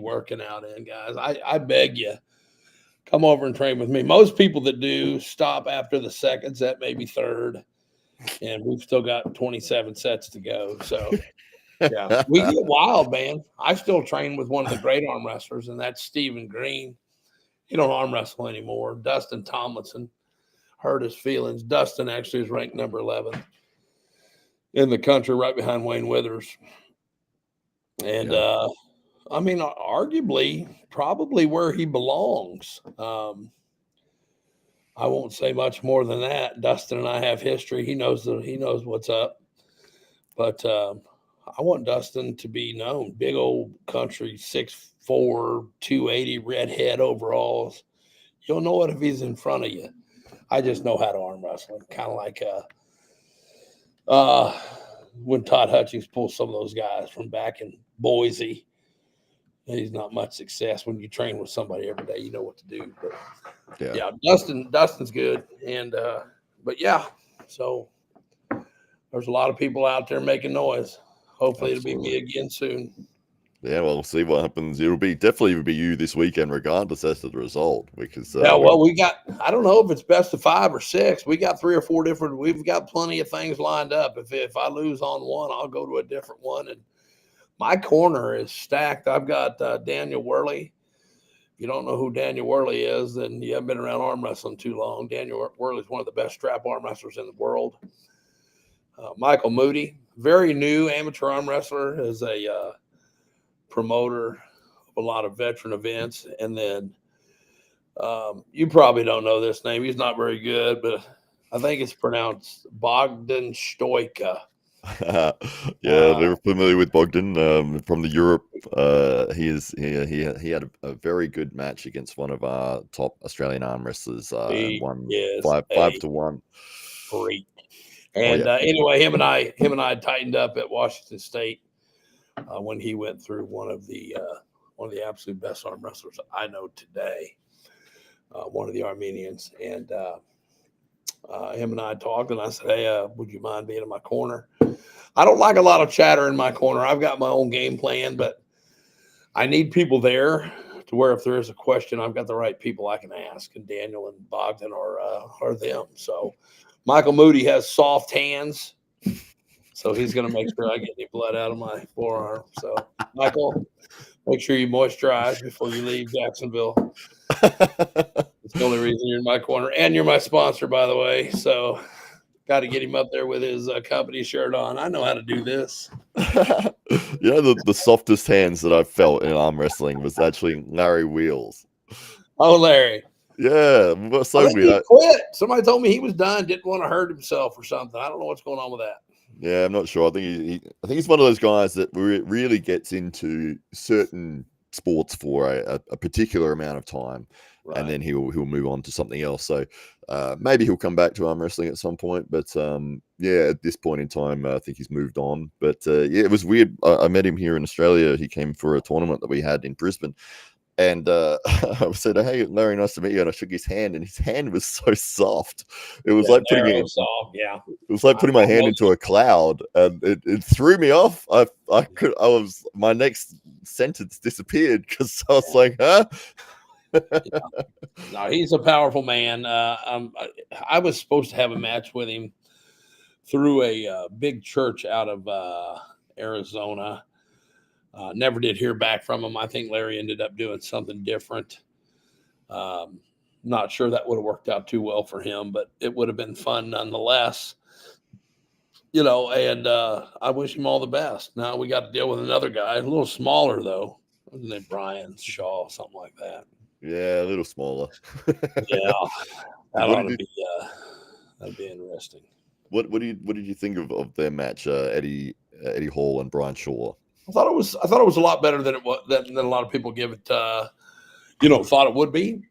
working out in, guys. I beg you, come over and train with me. Most people that do stop after the second set, maybe third, and we've still got 27 sets to go. So, yeah, we get wild, man. I still train with one of the great arm wrestlers, and that's Stephen Green. He don't arm wrestle anymore. Dustin Tomlinson hurt his feelings. Dustin actually is ranked number 11 in the country, right behind Wayne Withers. And, arguably, probably where he belongs. I won't say much more than that. Dustin and I have history. He knows what's up. But I want Dustin to be known. Big old country, 6'4", 280, redhead overalls. You'll know it if he's in front of you. I just know how to arm wrestle. Kind of like when Todd Hutchings pulls some of those guys from back in Boise. He's not much success when you train with somebody every day. You know what to do. But yeah, Dustin's good. And but yeah, so there's a lot of people out there making noise. Hopefully it'll be me again soon.
Yeah, well, we'll see what happens. It'll definitely be you this weekend, regardless as to the result. Because
we got, I don't know if it's best of 5 or 6. We got 3 or 4 different. We've got plenty of things lined up. If I lose on one, I'll go to a different one. And my corner is stacked. I've got Daniel Worley. If you don't know who Daniel Worley is, then you haven't been around arm wrestling too long. Daniel Worley is one of the best strap arm wrestlers in the world. Michael Moody, very new amateur arm wrestler, is a promoter of a lot of veteran events. And then you probably don't know this name. He's not very good, but I think it's pronounced Bogdan Stoica.
Yeah, we're familiar with Bogdan from the Europe. He had a very good match against one of our top Australian arm wrestlers. And won 5-1.
Freak. And anyway, him and I tightened up at Washington State when he went through one of the absolute best arm wrestlers I know today. One of the Armenians, and him and I talked, and I said, "Hey, would you mind being in my corner?" I don't like a lot of chatter in my corner. I've got my own game plan, but I need people there to where if there is a question, I've got the right people I can ask. And Daniel and Bogdan are them. So Michael Moody has soft hands, So he's going to make sure I get any blood out of my forearm. So, Michael, make sure you moisturize before you leave Jacksonville. It's the only reason you're in my corner. And you're my sponsor, by the way. So, got to get him up there with his company shirt on. I know how to do this.
The softest hands that I've felt in arm wrestling was actually Larry Wheels.
Oh, Larry.
Yeah, so
I think
weird.
he quit. Somebody told me he was done, didn't want to hurt himself or something. I don't know what's going on with that.
Yeah, I'm not sure. I think he's one of those guys that really gets into certain sports for a particular amount of time,
Right.
and then he'll move on to something else. So maybe he'll come back to arm wrestling at some point. But yeah, at this point in time, I think he's moved on. But yeah, it was weird. I met him here in Australia. He came for a tournament that we had in Brisbane. And I said, "Hey, Larry, nice to meet you." And I shook his hand, and his hand was so soft. It was like putting it.
Soft, yeah.
It was like putting my hand into a cloud, and it threw me off. My next sentence disappeared because I was like, "Huh?"
No, he's a powerful man. I was supposed to have a match with him through a big church out of Arizona. Never did hear back from him. I think Larry ended up doing something different. Not sure that would have worked out too well for him, but it would have been fun nonetheless. And I wish him all the best. Now we got to deal with another guy, a little smaller though. What's his name? Brian Shaw, something like that.
Yeah, a little smaller.
Yeah, that'd be interesting.
What did you think of their match, Eddie Hall and Brian Shaw?
I thought it was a lot better than a lot of people give it. Thought it would be.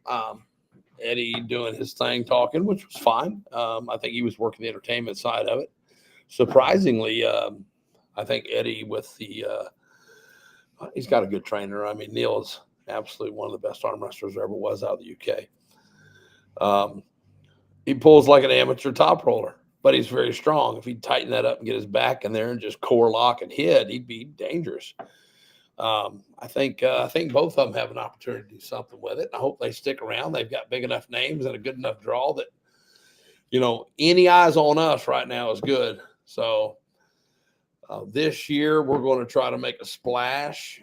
Eddie doing his thing, talking, which was fine. I think he was working the entertainment side of it. Surprisingly, I think Eddie with he's got a good trainer. I mean, Neil is absolutely one of the best arm wrestlers there ever was out of the UK. He pulls like an amateur top roller, but he's very strong. If he'd tighten that up and get his back in there and just core lock and hit, he'd be dangerous. I think both of them have an opportunity to do something with it. I hope they stick around. They've got big enough names and a good enough draw that, any eyes on us right now is good. So this year we're going to try to make a splash.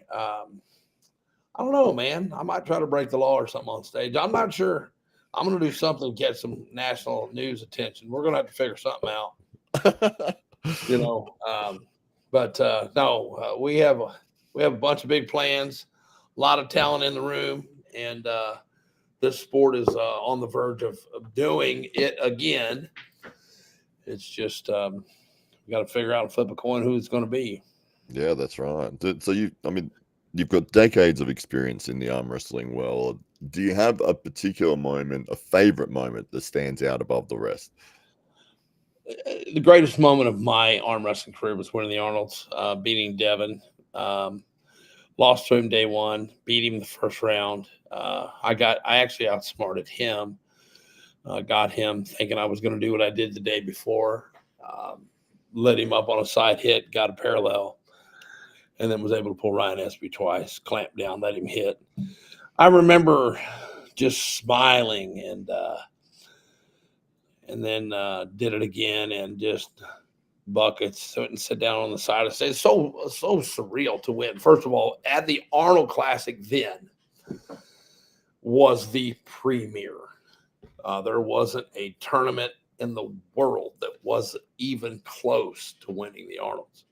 I don't know, man. I might try to break the law or something on stage. I'm not sure. I'm going to do something to get some national news attention. We're going to have to figure something out, no, we have a bunch of big plans, a lot of talent in the room, and this sport is on the verge of doing it again. It's just we got to figure out and flip a coin who it's going to be.
Yeah, that's right. So you've got decades of experience in the arm wrestling world. Do you have a particular moment, a favorite moment that stands out above the rest?
The greatest moment of my arm wrestling career was winning the Arnolds, beating Devin. Lost to him day one, beat him the first round. I actually outsmarted him. Got him thinking I was going to do what I did the day before. Led him up on a side hit, got a parallel, and then was able to pull Ryan Espy twice, clamp down, let him hit. I remember just smiling and then did it again and just buckets and sit down on the side of the stage. It's so surreal to win. First of all, at the Arnold Classic then was the premier. There wasn't a tournament in the world that was even close to winning the Arnolds,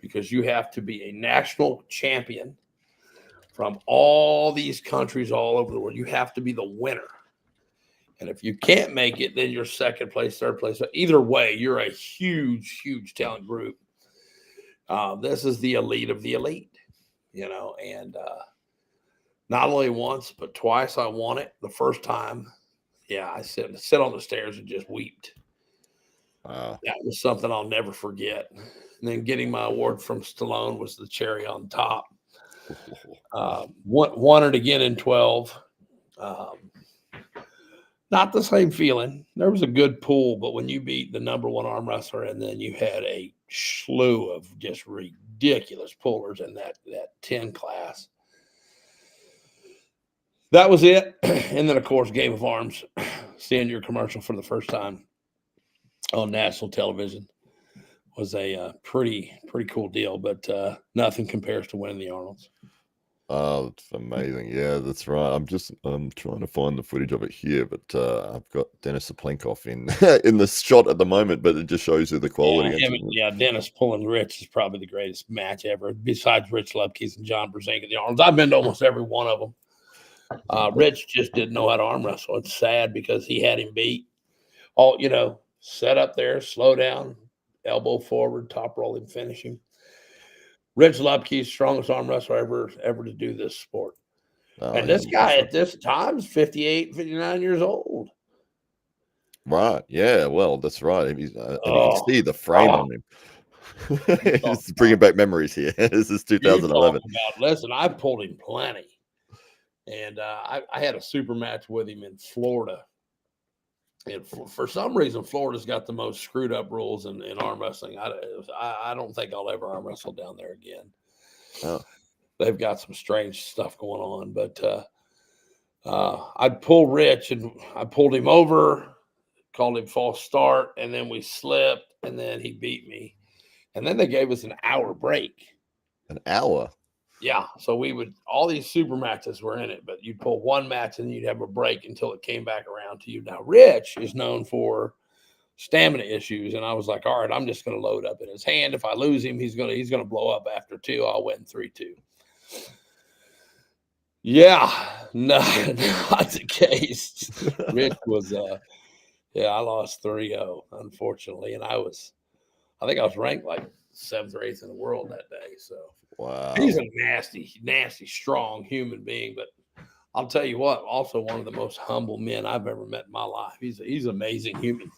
because you have to be a national champion from all these countries all over the world. You have to be the winner. And if you can't make it, then you're second place, third place. But either way, you're a huge, huge talent group. This is the elite of the elite, and not only once, but twice I won it. The first time, I sit on the stairs and just wept.
Wow.
That was something I'll never forget. And then getting my award from Stallone was the cherry on top. Won it again in 12. Not the same feeling. There was a good pool, but when you beat the number one arm wrestler and then you had a slew of just ridiculous pullers in that 10 class, that was it. And then, of course, Game of Arms, seeing your commercial for the first time on national television was a pretty cool deal, but nothing compares to winning the Arnold's.
Oh, it's amazing. Yeah, that's right. I'm trying to find the footage of it here, but I've got Dennis Saplenkov in in the shot at the moment, but it just shows you the quality.
Dennis pulling Rich is probably the greatest match ever, besides Rich Lepke's and John Brzenk at the Arnold's. I've been to almost every one of them. Rich just didn't know how to arm wrestle. It's sad because he had him beat. All, set up there, slow down, elbow forward, top roll him, finish him. Rich Lepke's strongest arm wrestler ever to do this sport. And this guy at this time is 58, 59 years old.
Right. Yeah. Well, that's right. And you can see the frame on him. Just bringing back memories here. This is 2011.
Listen, I pulled him plenty. And I had a super match with him in Florida. And for some reason, Florida's got the most screwed up rules in arm wrestling. I don't think I'll ever arm wrestle down there again.
Oh.
They've got some strange stuff going on. But I'd pull Rich, and I pulled him over, called him false start, and then we slipped, and then he beat me. And then they gave us an hour break.
An hour?
Yeah. So all these super matches were in it, but you'd pull one match and you'd have a break until it came back around to you. Now, Rich is known for stamina issues. And I was like, all right, I'm just going to load up in his hand. If I lose him, he's going to blow up after 2. I'll win 3-2. Yeah, no, not the case. Rich was, I lost 3-0, unfortunately. And I think I was ranked like 7th or 8th in the world that day. So
wow,
he's a nasty, strong human being. But I'll tell you what, also one of the most humble men I've ever met in my life. He's an amazing human.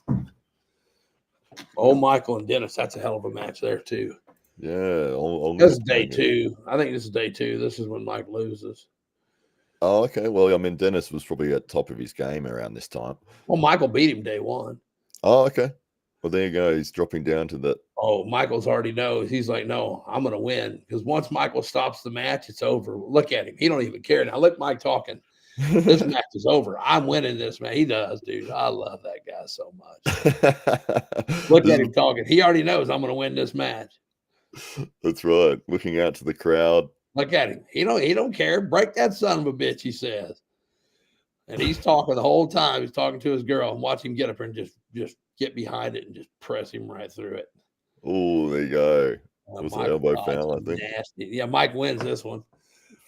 Oh, Michael and Dennis, that's a hell of a match there too.
Yeah,
this is day 2. I think this is day 2. This is when Mike loses.
Oh, okay. Well, I mean, Dennis was probably at top of his game around this time.
Well, Michael beat him day 1.
Oh, okay. Well, there you go. He's dropping down to that.
Oh, Michael's already knows. He's like, no, I'm going to win. Because once Michael stops the match, it's over. Look at him. He don't even care. Now, look, Mike talking. This match is over. I'm winning this, man. He does, dude. I love that guy so much. Look at him talking. He already knows I'm going to win this match.
That's right. Looking out to the crowd.
Look at him. He don't care. Break that son of a bitch, he says. And he's talking the whole time. He's talking to his girl, and watch him get up there and just get behind it and just press him right through it.
Oh, there you go. It was an elbow foul, I think.
Nasty. Yeah, Mike wins this one.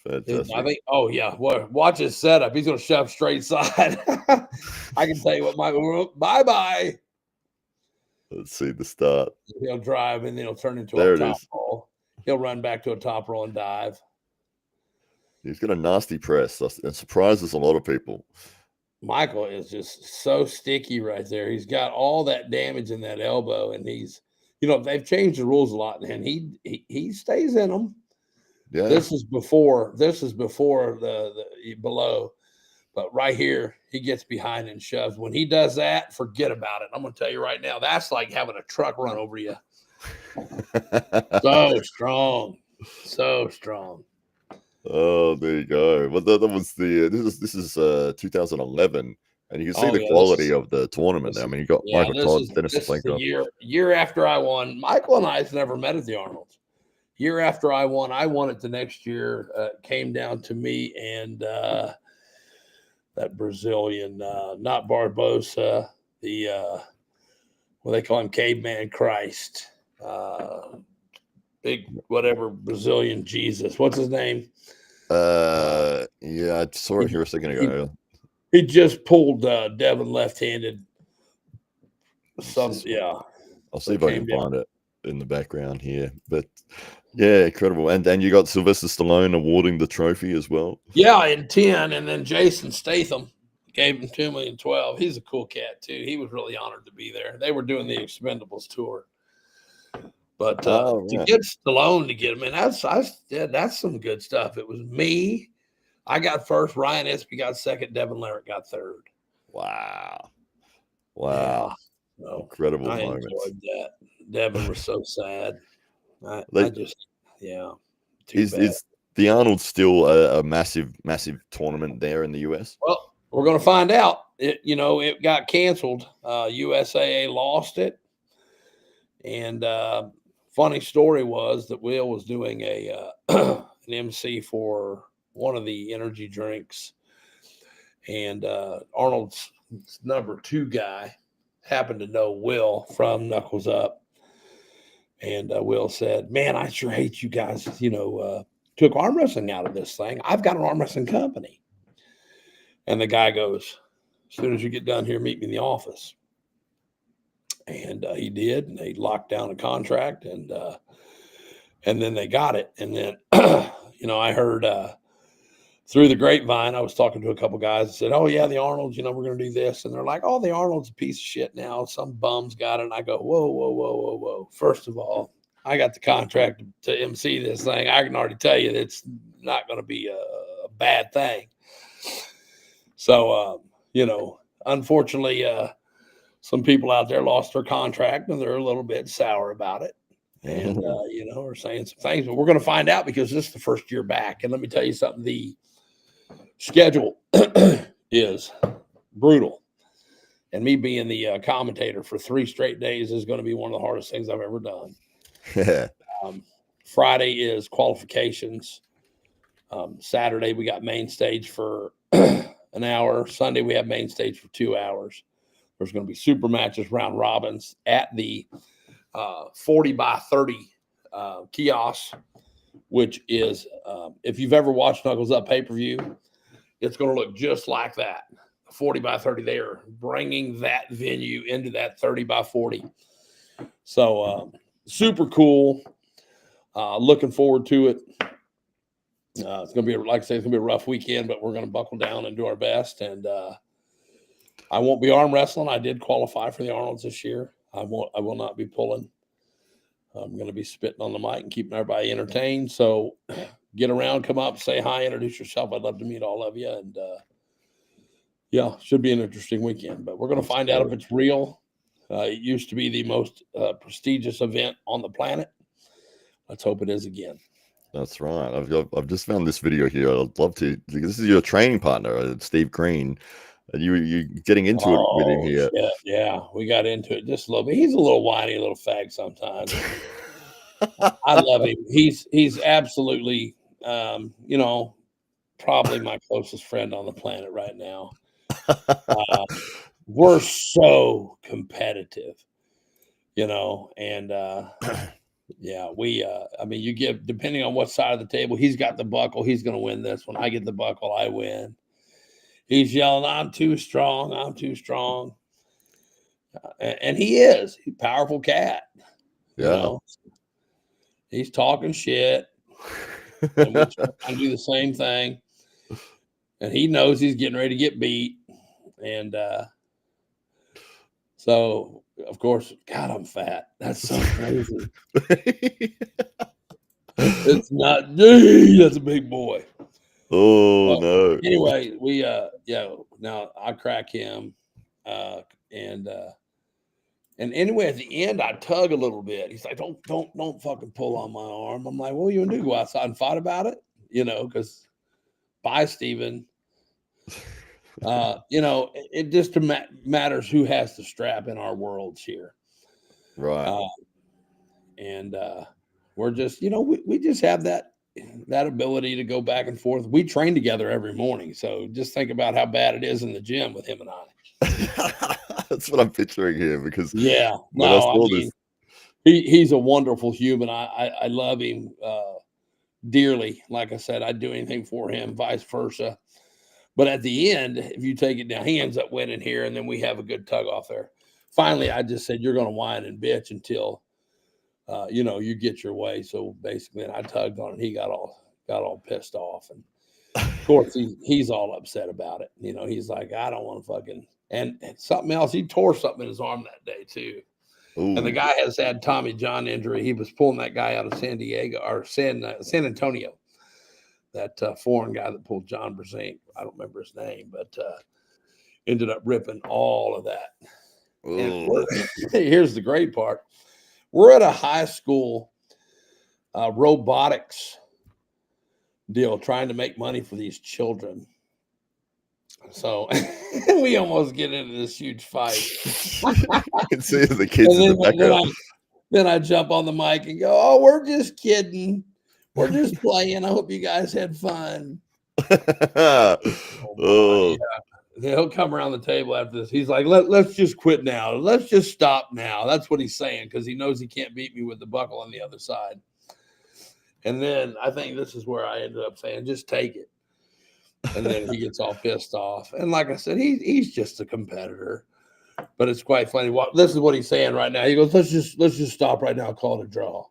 Fantastic.
I think. Oh yeah. Watch his setup. He's going to shove straight side. I can tell you what, Mike. Bye.
Let's see the start.
He'll drive and then he'll turn into
there
a top roll. He'll run back to a top roll and dive.
He's got a nasty press and surprises a lot of people.
Michael is just so sticky right there. He's got all that damage in that elbow, and he's, they've changed the rules a lot, and he stays in them.
Yeah.
This is before the below, but right here he gets behind and shoves. When he does that, forget about it. I'm going to tell you right now, that's like having a truck run over you. So strong.
Oh, there you go. But that was this is 2011, and you can see the quality of the tournament. I mean, you got Michael Todd, Dennis Saplenkov.
Year after I won. Michael and I's never met at the Arnold's. Year after I won it the next year. Came down to me and that Brazilian, not Barbosa, the what they call him, Caveman Christ, big whatever Brazilian Jesus. What's his name?
Yeah, I saw it here a second ago.
He just pulled Devin left-handed. I'll see
if I can find it in the background here. But yeah, incredible. And you got Sylvester Stallone awarding the trophy as well.
Yeah, in 10, and then Jason Statham gave him to me in 12. He's a cool cat too. He was really honored to be there. They were doing the Expendables tour. But to get Stallone to get him, and that's some good stuff. It was me. I got first. Ryan Espy got second. Devin Larratt got third.
Wow.
Yeah. So
incredible
I
moments.
Enjoyed that. Devin was so sad.
Is the Arnold still a massive tournament there in the US?
Well, we're going to find out. It got canceled. USAA lost it. And funny story was that Will was doing a an MC for one of the energy drinks, and Arnold's number 2 guy happened to know Will from Knuckles Up, and Will said, "Man, I sure hate you guys. Took arm wrestling out of this thing. I've got an arm wrestling company." And the guy goes, "As soon as you get done here, meet me in the office." And he did, and they locked down a contract, and then they got it. And then, I heard through the grapevine, I was talking to a couple guys and said, "Oh yeah, the Arnolds, we're going to do this." And they're like, "Oh, the Arnold's a piece of shit now. Some bums got it." And I go, "Whoa, whoa, whoa, whoa, whoa. First of all, I got the contract to MC this thing. I can already tell you that it's not going to be a bad thing." So, unfortunately, some people out there lost their contract and they're a little bit sour about it. And, are saying some things, but we're going to find out because this is the first year back. And let me tell you something, the schedule is brutal. And me being the commentator for 3 straight days is going to be one of the hardest things I've ever done. Friday is qualifications. Saturday, we got main stage for an hour. Sunday, we have main stage for 2 hours. There's going to be super matches, round robins at the 40 by 30 kiosk, which is, if you've ever watched Knuckles Up pay-per-view, it's going to look just like that. 40 by 30 there, bringing that venue into that 30 by 40. So super cool. Looking forward to it. It's going to be, like I say, it's going to be a rough weekend, but we're going to buckle down and do our best. And I won't be arm wrestling. I did qualify for the Arnolds this year. I will not be pulling. I'm going to be spitting on the mic and keeping everybody entertained. So get around, come up, say hi, introduce yourself. I'd love to meet all of you. And should be an interesting weekend. But we're going to find out if it's real. It used to be the most prestigious event on the planet. Let's hope it is again.
That's right. I've just found this video here. I'd love to. This is your training partner, Steve Green. And you getting into it with him here.
Shit. Yeah, we got into it just a little bit. He's a little whiny, little fag sometimes. I love him. He's absolutely, probably my closest friend on the planet right now. We're so competitive, and you give, depending on what side of the table, he's got the buckle, he's going to win this one. I get the buckle, I win. He's yelling, "I'm too strong. I'm too strong." And he is. He's a powerful cat.
Yeah.
He's talking shit. And we try to do the same thing. And he knows he's getting ready to get beat. And so, of course, God, I'm fat. That's so crazy. It's not, that's a big boy.
Oh, no.
Anyway, we now I crack him, and anyway, at the end I tug a little bit. He's like, don't fucking pull on my arm. I'm like, "What are you gonna do? Go outside and fight about it?" Because bye, Steven. It just matters who has the strap in our worlds here.
Right.
And we're just, we just have that ability to go back and forth. We train together every morning. So just think about how bad it is in the gym with him and I.
That's what I'm picturing here because
he's a wonderful human. I love him dearly. Like I said, I'd do anything for him, vice versa. But at the end, if you take it down, he ends up winning here, and then we have a good tug off there. Finally, I just said, "You're going to whine and bitch until you get your way." So basically, I tugged on it. He got all pissed off, and of course, he's all upset about it. He's like, "I don't want to fucking." And something else, he tore something in his arm that day too. Ooh. And the guy has had Tommy John injury. He was pulling that guy out of San Diego or San Antonio. That foreign guy that pulled John Brzezinski, I don't remember his name, but ended up ripping all of that. And here's the great part. We're at a high school robotics deal trying to make money for these children. So we almost get into this huge fight.
I can see the kids in the background.
Then I jump on the mic and go, "Oh, we're just kidding. We're just playing. I hope you guys had fun."
Oh,
He'll come around the table after this. He's like, let's just quit now. Let's just stop now. That's what he's saying because he knows he can't beat me with the buckle on the other side. And then I think this is where I ended up saying, just take it. And then he gets all pissed off. And like I said, he's just a competitor. But it's quite funny. This is what he's saying right now. He goes, let's just stop right now, call it a draw.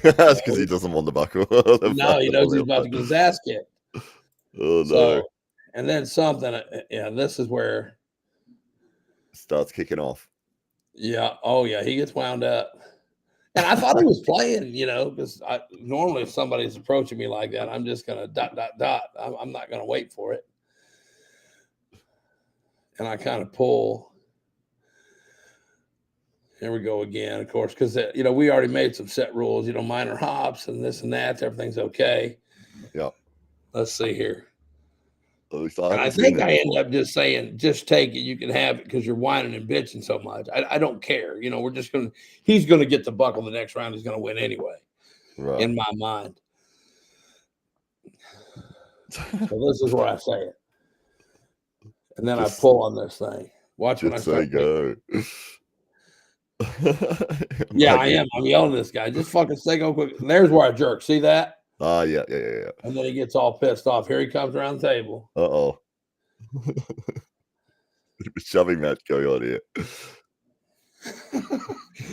that's because he doesn't want the buckle.
No, he knows he's about to get his ass kicked.
Oh no.
So, and then something, this is where
Starts kicking off.
yeah, oh yeah, he gets wound up. And I thought he was playing, because normally if somebody's approaching me like that, I'm just gonna ... I'm not gonna wait for it. And I kind of pull. Here we go again, of course, because we already made some set rules, minor hops and this and that. So everything's okay.
Yeah.
Let's see here.
And
I think I end up just saying, just take it. You can have it because you're whining and bitching so much. I don't care. He's going to get the buckle the next round. He's going to win anyway,
right.
in my mind. So this is where I say it. And then I pull on this thing. Watch when I say
go.
Yeah, I am. I'm yelling at this guy. Just fucking say go quick. And there's where I jerk. See that?
Ah, yeah.
And then he gets all pissed off. Here he comes around the table.
Uh-oh. Shoving match going on here.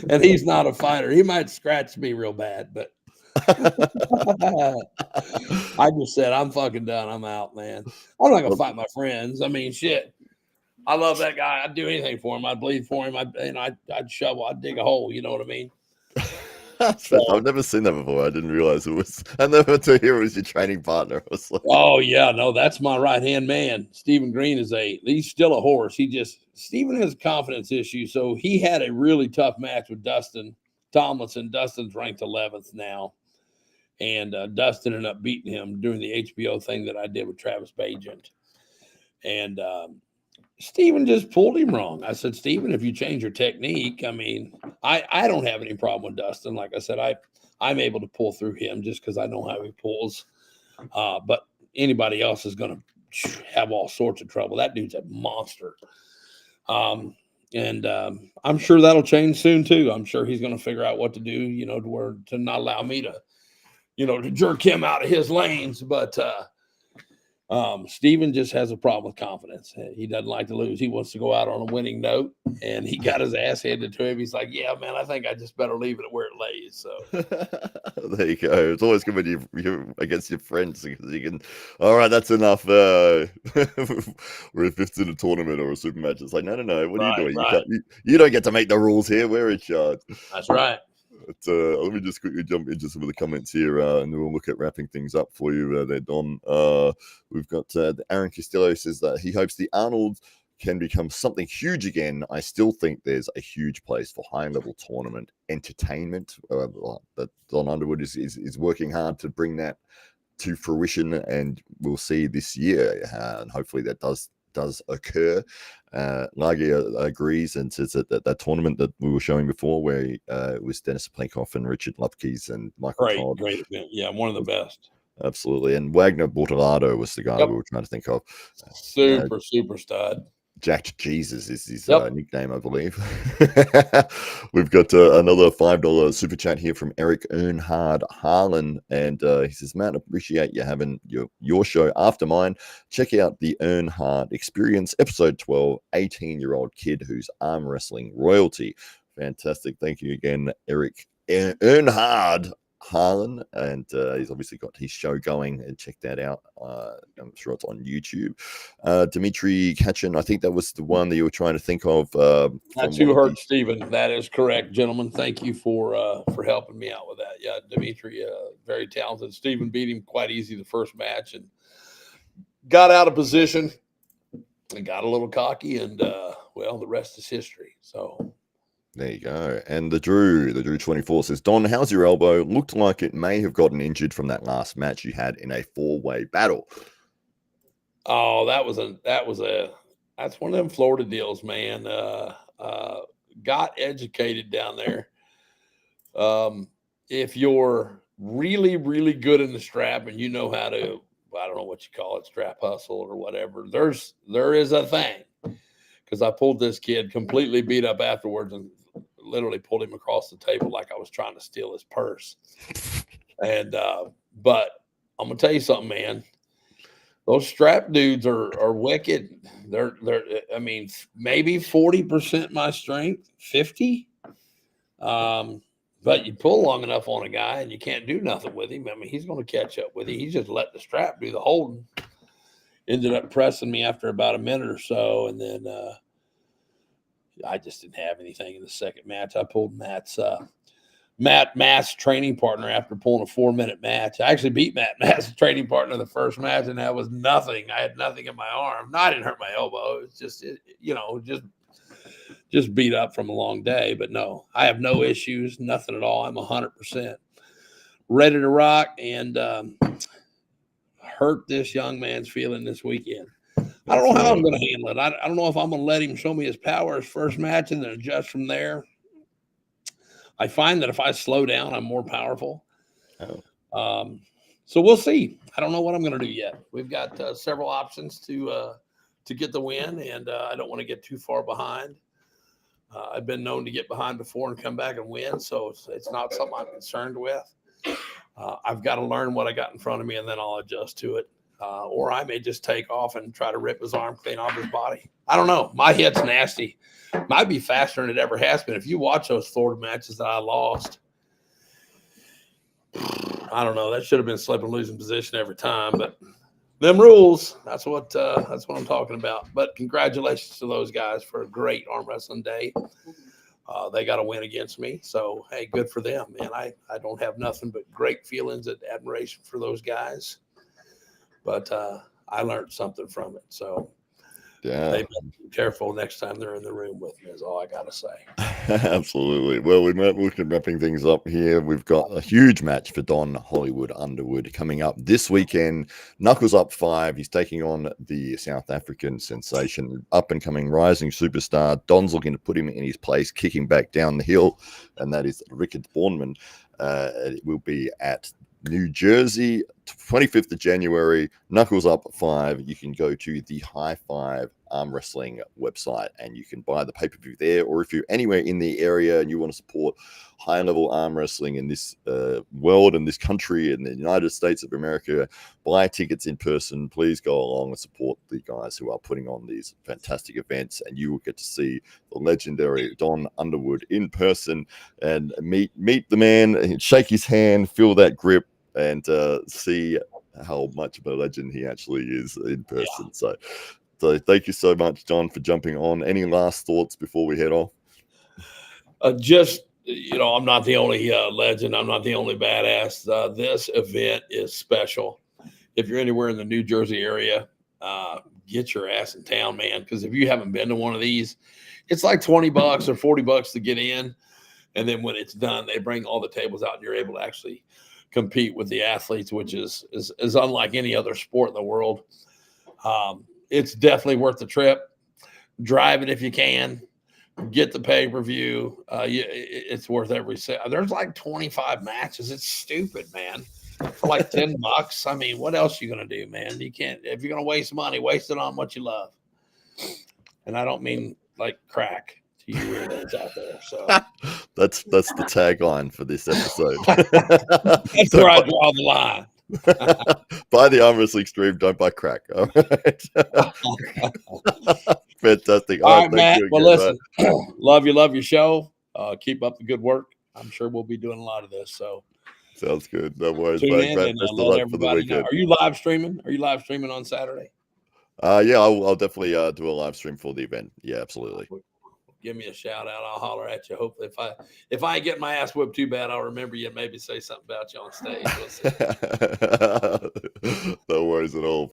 And he's not a fighter. He might scratch me real bad, but I just said, I'm fucking done. I'm out, man. I'm not going to fight my friends. I mean, shit. I love that guy. I'd do anything for him. I'd bleed for him. I'd shovel. I'd dig a hole. You know what I mean?
I've never seen that before. I didn't realize it was. I never to hear it was your training partner. I was like,
oh yeah, no, that's my right hand man. Stephen Green he's still a horse. Stephen has a confidence issue, so he had a really tough match with Dustin Tomlinson. Dustin's ranked 11th now, and Dustin ended up beating him doing the HBO thing that I did with Travis Bagent, and Stephen just pulled him wrong. I said, Stephen, if you change your technique, I mean, I don't have any problem with Dustin. Like I said, I'm able to pull through him just because I know how he pulls. But anybody else is going to have all sorts of trouble. That dude's a monster. And I'm sure that'll change soon too. I'm sure he's going to figure out what to do, to not allow me to, to jerk him out of his lanes. But Steven just has a problem with confidence. He doesn't like to lose. He wants to go out on a winning note, and he got his ass handed to him. He's like, yeah, man, I think I just better leave it where it lays. So
there you go. It's always good when you're against your friends because you can, all right, that's enough. Or if it's in a tournament or a super match, it's like, no. What are you doing?
Right.
You don't get to make the rules here. We're in charge.
That's right.
But, let me just quickly jump into some of the comments here, and then we'll look at wrapping things up for you there, Don. We've got Aaron Castillo says that he hopes the Arnolds can become something huge again. I still think there's a huge place for high-level tournament entertainment. That Don Underwood is working hard to bring that to fruition, and we'll see this year. And hopefully that does occur. Lagia agrees and says that tournament that we were showing before, where it was Dennis Plankoff and Richard Lupkes and Michael Todd.
Great event. Yeah, one of the best.
Absolutely. And Wagner Bortolado was the guy we were trying to think of.
Super stud.
Jack Jesus is his nickname, I believe. We've got another $5 super chat here from Eric Earnhard Harlan, and he says, Matt, appreciate you having your show after mine. Check out the Earnhard Experience, episode 12, 18-year-old kid who's arm wrestling royalty. Fantastic. Thank you again, Eric Earnhard Harlan, and he's obviously got his show going, and check that out. I'm sure it's on YouTube. Dimitri Kachin, I think that was the one that you were trying to think of.
That's who hurt Stephen. That is correct, gentlemen. Thank you for helping me out with that. Yeah, Dimitri, very talented. Stephen beat him quite easy the first match and got out of position and got a little cocky, and well, the rest is history. So
there you go. And the Drew 24 says, Don, how's your elbow? Looked like it may have gotten injured from that last match you had in a 4-way battle.
Oh, that's one of them Florida deals, man. got educated down there. If you're really, really good in the strap and you know how to, I don't know what you call it, strap hustle or whatever, there is a thing. Because I pulled this kid completely beat up afterwards and literally pulled him across the table like I was trying to steal his purse. And but I'm gonna tell you something, man. Those strap dudes are wicked. They're I mean, maybe 40% my strength, 50. But you pull long enough on a guy and you can't do nothing with him. I mean, he's going to catch up with you. He just let the strap do the holding. Ended up pressing me after about a minute or so, and then I just didn't have anything in the second match. I pulled Matt's training partner after pulling a 4-minute match. I actually beat Matt's training partner the first match, and that was nothing. I had nothing in my arm. No, I didn't hurt my elbow. It was just, just beat up from a long day. But no, I have no issues, nothing at all. I'm 100% ready to rock and hurt this young man's feeling this weekend. I don't know how I'm going to handle it. I don't know if I'm going to let him show me his power his first match and then adjust from there. I find that if I slow down, I'm more powerful. So we'll see. I don't know what I'm going to do yet. We've got several options to get the win, and I don't want to get too far behind. I've been known to get behind before and come back and win, so it's not something I'm concerned with. I've got to learn what I got in front of me, and then I'll adjust to it. Or I may just take off and try to rip his arm clean off his body. I don't know. My head's nasty. Might be faster than it ever has been. If you watch those Florida matches that I lost, I don't know. That should have been slip and losing position every time. But them rules, that's what I'm talking about. But congratulations to those guys for a great arm wrestling day. They got a win against me. So, hey, good for them, man. I don't have nothing but great feelings and admiration for those guys. But I learned something from it. So,
yeah,
they better be careful next time they're in the room with me is all I got to say.
Absolutely. Well, we're looking at wrapping things up here. We've got a huge match for Don Hollywood Underwood coming up this weekend. Knuckles up 5. He's taking on the South African sensation, up-and-coming rising superstar. Don's looking to put him in his place, kicking back down the hill, and that is Rickard Bornman. It will be at New Jersey, 25th of January, Knuckles Up 5. You can go to the High Five Arm Wrestling website and you can buy the pay-per-view there. Or if you're anywhere in the area and you want to support high-level arm wrestling in this world and this country in the United States of America, buy tickets in person. Please go along and support the guys who are putting on these fantastic events, and you will get to see the legendary Don Underwood in person and meet the man, shake his hand, feel that grip, and see how much of a legend he actually is in person. So thank you so much, John, for jumping on. Any last thoughts before we head off?
Just, I'm not the only legend. I'm not the only badass. This event is special. If you're anywhere in the New Jersey area, get your ass in town, man. Because if you haven't been to one of these, it's like $20 or $40 to get in. And then when it's done, they bring all the tables out and you're able to actually compete with the athletes, which is unlike any other sport in the world. It's definitely worth the trip. Drive it if you can. Get the pay-per-view. It's worth every cent. There's like 25 matches. It's stupid, man. For like $10. I mean, what else are you going to do, man? You can't, if you're going to waste money, waste it on what you love. And I don't mean like crack to you weirdos out there. So
that's the tagline for this episode.
That's where I draw the line.
Buy the Arm Wrestling Stream, don't buy crack. All right. Fantastic.
All right, Matt. Well, listen, love your show. Keep up the good work. I'm sure we'll be doing a lot of this. So
sounds good. No worries.
Tune in and let everybody know. Are you live streaming? Are you live streaming on Saturday?
Yeah, I'll definitely do a live stream for the event. Yeah, absolutely.
Give me a shout out. I'll holler at you. Hopefully, if I ain't getting my ass whipped too bad, I'll remember you and maybe say something about you on stage.
No worries at all.